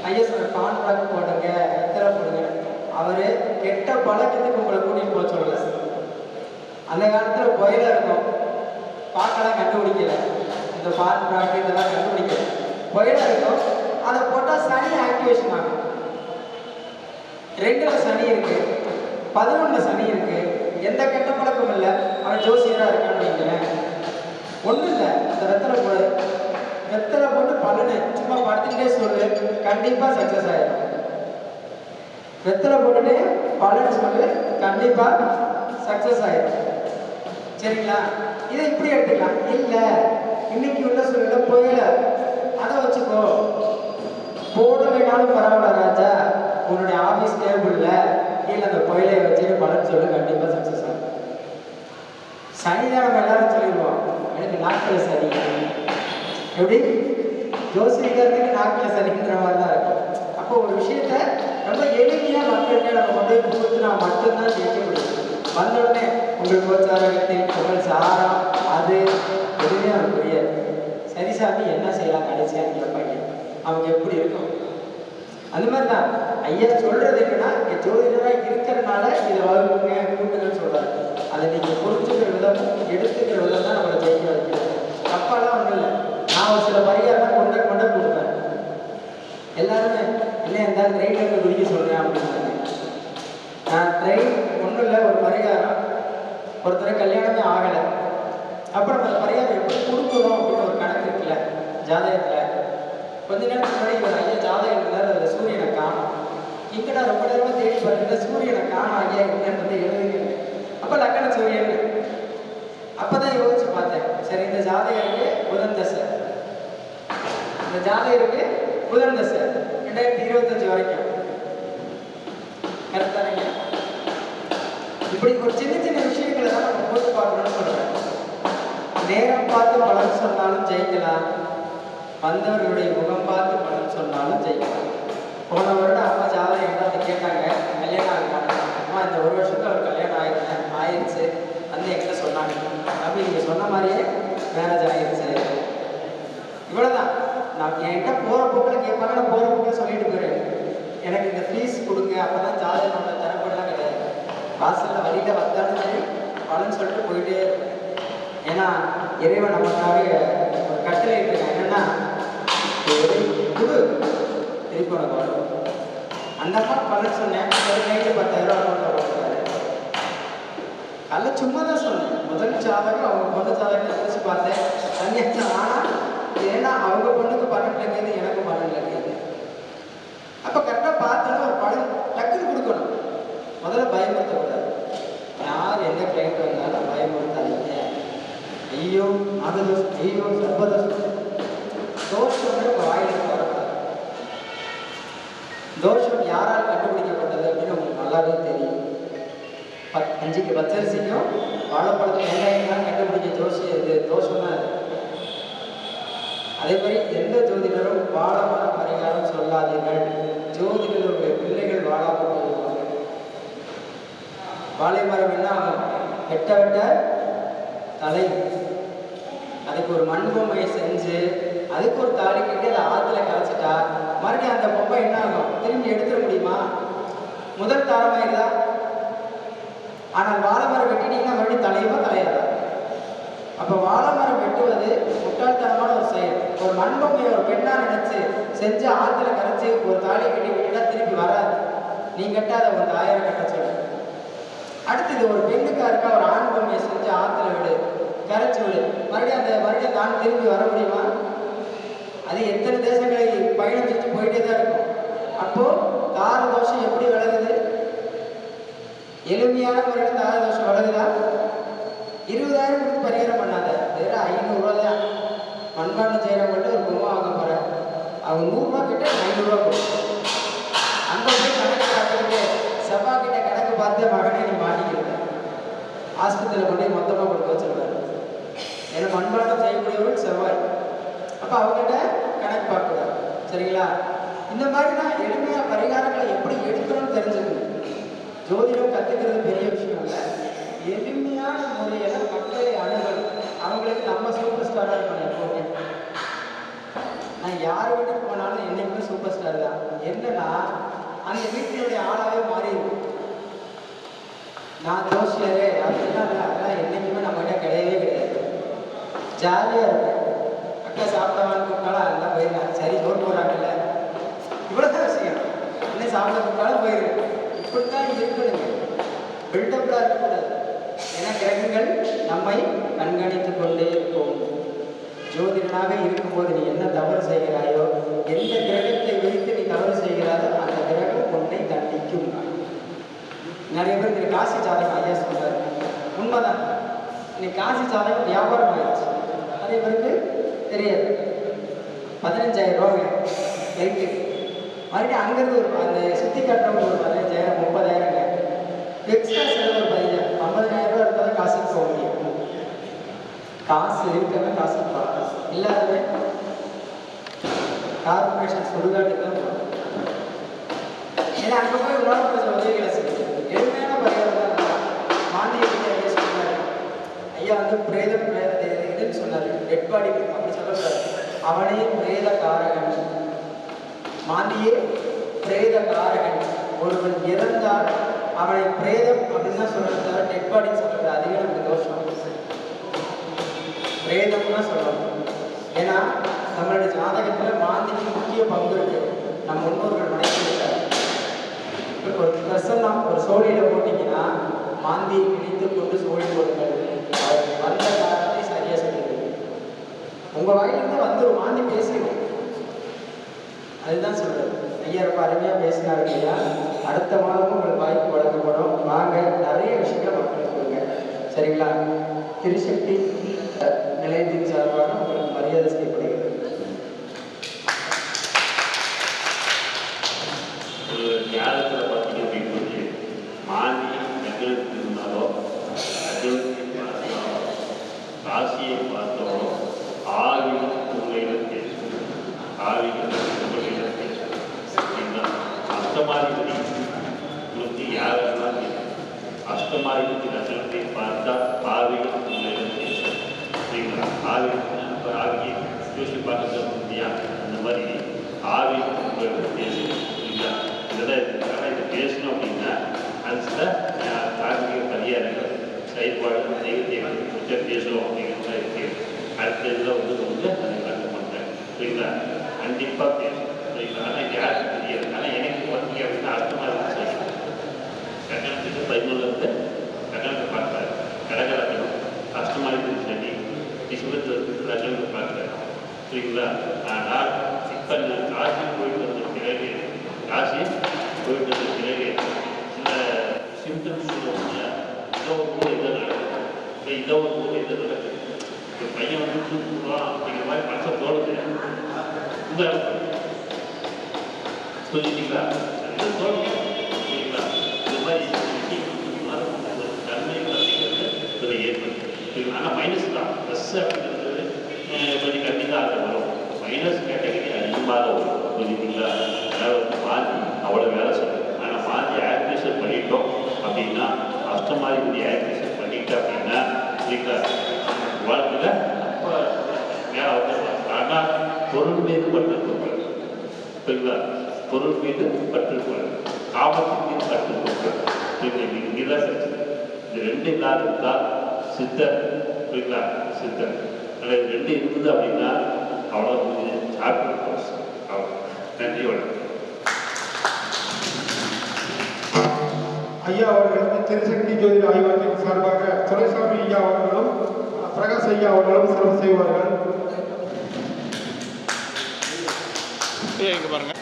ஐயா சொன்ன கான்ட்ராக்ட் போடுங்க, எத்தனை போடுங்க. அவர் கெட்ட பழக்கத்துக்கு உங்களை கூட்டிகிட்டு போக சொல்லலை. அந்த காலத்தில் புயல இருக்கும், பாக்கெல்லாம் கண்டுபிடிக்கல. இந்த கான்ட்ராக்ட் இதெல்லாம் கண்டுபிடிக்கல. புயல இருக்கும், அதை போட்டால் சனி ஆக்டிவேஷன் ஆகும். 2ல் சனி இருக்கு, 11 சனி இருக்கு. எந்த கெட்ட பழக்கமும் இல்லை. அவன் ஜோசியராக இருக்கான்னு வைக்கிறேன். ஒன்றும் இல்லை. அந்த வெத்தலை போட்டு பலனு சும்மா படுத்துக்கிட்டே சொல்லு, கண்டிப்பாக சக்ஸஸ் ஆகிடும். வெத்தலை போட்டுட்டு பலன் சொல்லு, கண்டிப்பாக சக்ஸஸ் ஆகிடும். சரிங்களா? இதை இப்படி எடுத்துக்கலாம். இல்லை இன்னைக்கு உள்ள சூழ்நிலை புயல, அதை வச்சுக்கோ. போடலைனாலும் பரவாயில்ல ராஜா, உன்னுடைய ஆஃபீஸ் டேபிளில் கீழே அந்த புயலையை வச்சுட்டு பலன் சொல்லு, கண்டிப்பாக சக்ஸஸ் ஆகும். சனிதான் நம்ம எல்லாரும் சொல்லிடுவோம், எனக்கு நாட்கள் சரி. எப்படி ஜோசியக்காரத்துக்கு நாட்கள் சரின்ற மாதிரி தான் இருக்கும். அப்போ ஒரு விஷயத்த ரொம்ப எளிமையாக மக்கள்கிட்ட நம்ம கொண்டு போய் கொடுத்துனா மட்டும்தான் ஜெயிக்க முடியும். வந்தோடனே உங்களுக்கு கோச்சாரகத்தில் புகழ் சாரம் அது எதுவுமே அவனுக்கு புரியாது. சரி சாமி என்ன செய்யலாம் கடைசியாக கேட்பாங்க. அவங்க எப்படி இருக்கும்? அந்த மாதிரி தான் ஐயா சொல்றது என்னன்னா, ஜோதிடராக இருக்கிறதுனால இதை வகுப்புங்க கூட்டுங்கன்னு சொல்றாரு. அதை நீங்கள் புரிஞ்சுக்கிற விதம், எடுத்துக்கிற விதம் தான் நம்மளை ஜெயிக்க வைக்கிறது. தப்பாலாம் ஒன்றும் இல்லை. நான் ஒரு சில பரிகாரம் கொண்ட கொடுப்பேன். எல்லாருமே என்ன இருந்தாலும் ட்ரெயினில் குடிக்க சொல்கிறேன் அப்படின்னு. நான் ட்ரெயின் ஒன்றும் இல்லை, ஒரு பரிகாரம். ஒருத்தர் கல்யாணமே ஆகலை. அப்புறம் நம்ம பரிகாரம் எப்படி கொடுக்கணும் அப்படின்னு ஒரு கணக்கு இருக்குல்ல ஜாதகத்தில். கொஞ்ச நேரத்துக்கு முன்னாடி ஒரு ஐயா ஜாதகம் இருந்தார். அதில் சூரியனை காணும். இங்கடா ரொம்ப நேரமாக தேடி பாருங்க, சூரியனை காணும் ஐயா என்னன்னு வந்து எழுதுங்க. அப்போ லக்கண சூரியன். அப்போ தான் யோசிச்சு பார்த்தேன், சரி இந்த ஜாதகம் இருக்கு புதன் தசை, இந்த ஜாதகம் இருக்கு புதன் தசை 2025 வரைக்கும் கரெக்டானீங்க. இப்படி ஒரு சின்ன சின்ன விஷயங்களை தான் நம்ம போட்டு பார்க்கணும்னு சொல்கிறேன். நேரம் பார்த்து பலன் சொன்னாலும் ஜெயிக்கலாம், வந்தவர்களுடைய முகம் பார்த்து பலன் சொன்னாலும் ஜெயிக்கலாம். போன வருடம் அம்மா ஜாதகம் எங்கிட்ட கேட்டாங்க, கல்யாணம் ஆகிட்டாங்க. அம்மா இந்த ஒரு வருஷத்துல அவர் கல்யாணம் ஆயிடுச்சு வந்து என்கிட்ட சொன்னாங்க. அப்படி நீங்கள் சொன்ன மாதிரியே மேரேஜ் ஆகிடுச்சு. இவ்வளோதான். நான் என்கிட்ட போகிற போக்கில் கேட்பாங்க, நான் போகிற போக்கில் சொல்லிட்டு போயிடுறேன். எனக்கு இந்த ஃபீஸ் கொடுங்க அப்போ தான் ஜாதகனோட தரப்படலாம் கிடையாது. வாசலில் வழியில் வந்தாலும் சரி பலன்னு சொல்லிட்டு போயிட்டே இருப்பேன். ஏன்னா இறைவன் நமக்காக ஒரு கட்டளை இருக்காங்க, என்னன்னா குடு திருப்பி உனக்கு வரும். அந்த அம்மா பலன் சொன்னேன், ஒரு நைட்டு 10,000 அக்கௌண்ட்டில் போட்டுருக்காரு. அதில் சும்மா தான் சொன்னேன். முதல் ஜாதகம் அவங்க பொண்ணு ஜாதகத்தை பிடிச்சி பார்த்தேன், சன்னியாசம். ஆனால் ஏன்னா அவங்க பொண்ணுக்கு பலன் கிடைக்கிது, எனக்கு பலன் கிடைக்கிது. அப்போ கரெக்டாக பார்த்தோன்னா ஒரு பலன் டக்குன்னு கொடுக்கணும். முதல்ல பயமுறுத்தக்கூடாது. யார் எந்த கிளைண்ட் வந்தாலும் பயமுறுத்தாதீங்க. ஐயோ நாகதோஷம், ஐயோ சர்வதோஷம், தோஷம் உங்கள் வாயிலுக்கு வரக்கூடாது. தோஷம் யாரால் கண்டுபிடிக்கப்பட்டது அப்படின்னு உங்களுக்கு நல்லாவே தெரியும். 5க்கு பச்சரிசிக்கும் வாழைப்பழத்தை வெங்காயம் கண்டுபிடிக்க இது தோஷம் தான். அதே மாதிரி எந்த ஜோதிடரும் வாழமான பரிகாரம் சொல்லாதீர்கள். ஜோதிடருடைய பிள்ளைகள் வாழாமல் போவாங்க. வாழை மரம் என்ன ஆகும்? வெட்ட வெட்ட தலை. அதுக்கு ஒரு மண் பொம்மையை செஞ்சு அதுக்கு ஒரு தாலி கட்டி அதை ஆற்றுல கரைச்சிட்டா மறுபடியும் அந்த பொம்மை என்ன ஆகும்? திரும்பி எடுத்துட முடியுமா? முதல் தாரமாயிருதா? ஆனால் வாழை மரம் வெட்டினீங்கன்னா மறுபடியும் தலையுமா தலையாதா? அப்போ வாழை மரம் வெட்டுவது முட்டாள்தனமான ஒரு செயல். ஒரு மண் பொம்மையை ஒரு பெண்ணா நினைச்சு செஞ்சு ஆற்றுல கரைச்சி ஒரு தாலியை கட்டி விட்டுட்டா திருப்பி வராது. நீ கட்டாத ஒரு 1000 கட்ட சொல்லு. அடுத்தது ஒரு பெண்ணுக்கா இருக்கா, ஒரு ஆண் பொம்மையை செஞ்சு ஆற்றுல விடு, கரைச்சி விடு, மறுபடியும் தான் திரும்பி வர முடியுமா? அது எத்தனை தேசங்களை பயணம் செஞ்சு போயிட்டே தான் இருக்கும். அப்போ தார தோஷம் எப்படி விலகுது? எளிமையான முறையில் தார தோஷம் விலகுதா? 20,000 கொடுத்து பரிகாரம் பண்ணாத, வெறும் 500 ரூபா தான். மண்பாண்டம் செய்கிறவங்கள்ட்ட ஒரு பொம்மை வாங்க போகிறேன், அவங்க 100 ரூபா கிட்ட 500 ரூபா கொடுக்கும். அங்கே போய் கணக்கு பார்த்துக்கிட்டு செவ்வா கிட்ட கணக்கு பார்த்து மகனே நீ மாட்டிக்கிட்ட ஆஸ்பத்திரியில் கொண்டு மொத்தமாக கொடுக்க வச்சிருக்காரு. ஏன்னா மண்பாண்டம் செய்யக்கூடியவர்கள் செவ்வாய். அப்போ அவங்ககிட்ட கணக்கு பார்க்கக்கூடாது. சரிங்களா? இந்த மாதிரி தான் எளிமையாக பரிகாரங்களை எப்படி எடுக்கணும்னு தெரிஞ்சுக்கணும். ஜோதிடம் கற்றுக்கிறது பெரிய விஷயம் இல்லை. எளிமையான முறையில் மக்களை அணுகல். அவங்களுக்கு நம்ம சூப்பர் ஸ்டாராக இருக்கணும். எப்போவுமே நான் யார் வீட்டுக்கு போனாலும் என்றைக்குமே சூப்பர் ஸ்டார் தான். என்னன்னா அந்த வீட்டினுடைய ஆளாகவே மாறிடும். நான் ஜோசியரே அப்படின்னா அதெல்லாம் என்றைக்குமே நம்மகிட்ட கிடையவே கிடையாது. ஜாலியாக இருப்பேன். அக்கா சாப்பிடவான்னு கூப்பிட்டாலும் அதெல்லாம் போயிருந்தேன். சரி நோட் போடுறாங்கல்ல, இவ்வளோதான் விஷயம். இன்னும் சாப்பிட கூப்பிட்டாலும் போயிருக்கேன். இப்படித்தான் இருக்கணுங்க. பில்டப்லாம் இருக்கக்கூடாது. ஏன்னா கிரகங்கள் நம்மை கண்காணித்து கொண்டே இருக்கும். ஜோதிடனாக இருக்கும்போது நீ என்ன தவறு செய்கிறாயோ, எந்த கிரகத்தை வைத்து நீ தவறு செய்கிறாயோ அந்த கிரகம் உன்னை தண்டிக்கும். நிறைய பேர் இந்த காசி ஜாதகம் ஐயா சொல்றாரு, உண்மைதான். இன்னைக்கு காசி ஜாதகம் வியாபாரம் ஆயிடுச்சு. நிறைய பேருக்கு தெரியாது. 15,000 ரூபாங்க ரைட்டு. மறுபடியும் அங்கேருந்து ஒரு அந்த சுற்றி காட்டுறவங்க ஒரு 15,000 30,000ங்க எக்ஸ்ட்ரா செலவு. ஒரு 50,000 ரூபா இருந்தால் தான் காசுக்கு போக முடியும். காசு இருக்கிறவங்க காசுக்கு போகலாம், இல்லாதவன் கார்பரேஷன் சுடுகாட்டுக்கு தான் போகணும். ஏன்னா அங்கே போய் உங்களால் கொஞ்சம் உதவிகளை செய்யுது. எளிமையான பரிகாரம் தான். மாண்டிய ஐயா சொன்னார். ஐயா வந்து பிரேதம் இதுன்னு சொன்னார். டெட் பாடி அப்படி சொல்லக்கூடாது. அவனே பிரேத காரகன். மாண்டியே பிரேத காரகன். ஒருவன் இறந்தால் அவனை பிரேதம் அப்படின்னு தான் சொல்றது, டெட் பாடின்னு சொல்றது. அதுவே நமக்கு தோஷம். பிரேதம்னா சொல்லணும். ஏன்னா நம்மளுடைய ஜாதகத்தில் மாந்திக்கு முக்கிய பங்கு இருக்கு. நம்ம முன்னோர்கள் மனைவிட்டார். இப்போ ஒரு பிரசன்னா ஒரு சோழியில் போட்டிங்கன்னா மாந்தியை கிழித்து கொண்டு சோழி போடுங்கள். வந்த காரணத்தை சரியாக சொல்லுங்க. உங்கள் வாயிலிருந்து வந்து ஒரு மாந்தி பேசுங்க. அதுதான் சொல்றது. ஐயா ரொம்ப அருமையாக பேசினாரு இல்லையா? அடுத்த மாதமும் உங்களுக்கு வாய்ப்பு வழங்கப்படும். வாங்க, நிறைய விஷயங்களை மக்களுக்கு கொடுங்க. சரிங்களா? திருசக்தி நிலையத்தின் சார்பாக உங்களுக்கு மரியாதை செய்யப்படுகிறது. ஞானத்தில் பார்த்தீங்க அப்படின்னு மாந்தி எங்களுக்கு இருந்தாலோ ராசியை பார்த்தோம், ஆவியும் உங்களிடம் பேசும், ஆவிகள் உங்களிடம் பேசும். அப்படின்னா அஸ்தமாதிபதி குறித்து யாரெல்லாம் அஸ்தமாதிபதி நகரத்தை பார்த்தா ஆவிகள் உங்களிடம் பேசும். சரிங்களா? ஆவி இப்போ ஆவியை யோசிச்சு பார்க்க இல்லையா? அந்த மாதிரி ஆவிகள் உங்களிடம் பேசும். சரிங்களா? இதெல்லாம் இருக்குது. ஆனால் இது பேசணும் அப்படின்னா அது சில தார்மீக பரிகாரங்கள் செயல்பாடு தெய்வத்தை கொஞ்சம் பேசணும் அப்படிங்கிறதா இருக்குது. அடுத்த இதில் வந்து அதை கண்டு பண்ணுறேன். சரிங்களா? கண்டிப்பாக பேசணும். சரிங்களா? ஆனால் இது யாருக்கும் தெரியாது. ஆனால் எனக்கு பார்த்தீங்க அப்படின்னா அர்த்தமாக இருந்து செய்யணும். கட்டணத்துக்கு 11 கட்டணத்தை பார்க்குறாரு. கடகலக்கணம் கஷ்டமாக இருக்குது சரி டிசம்பர் லக்னத்தை பார்க்குறாரு. சரிங்களா? ஆனால் இப்போ நான் காசி போயிட்டு வந்த பிறகு சில சிம்டம்ஸ் சொல்லுவாங்க. இதோ ஒரு ஊர் இதை நடக்குது, இப்போ இதோ ஒரு ஊர் இதை நடக்குது, இப்போ பையன் வந்து கூப்பிடுவான் அப்படிங்கிற மாதிரி மனசை தோணுது. புரிஞ்சுட்டீங்களா? இது தோணும். சரிங்களா? இந்த மாதிரி ஒரு தன்மை அப்படிங்கிறது இதில் ஏற்படுது. ஆனால் மைனஸ் தான். ப்ளஸ் அப்படிங்கிறது கொஞ்சம் கண்டிப்பாக அதில் வரும். மைனஸ் கேட்டகரி அதிகமாக வரும். புரிஞ்சுட்டீங்களா? அதாவது மாற்றி அவ்வளோ வேலை செய்யும். ஆனால் மாற்றி ஆக்டிவேஷன் பண்ணிட்டோம் அப்படின்னா அஷ்டமாதிரி இப்படி ஆக்டிவேஷன் பண்ணிட்டோம் அப்படின்னா சரிங்களா வாழ்க்கையில் அப்போ மேலே வந்துடலாம். ஆனால் பொருள் மீது பற்றுக்கொள்வார். சரிங்களா? பொருள் மீது பற்றுக்கொள்வார். காமத்தின் மீது பற்றுக்கொள்வார். இதுதான் பிரச்சனை. இது ரெண்டு இல்லாத இருந்தால் சித்தர். சரிங்களா? சித்தர். ஆனால் இது ரெண்டு இருந்தது அப்படின்னா அவ்வளோ சாப்பிட்டு கோர்ஸ். அவ்வளோ. நன்றி, வணக்கம். ஐயா அவர்களுக்கு திருசக்தி ஜோதிட ஆய்வகத்தின் சார்பாக துரைசாமி ஐயா அவர்களும் பிரகாஷ் ஐயா அவர்களும் சிறப்பு செய்வார்கள். இங்கே பாருங்கள்.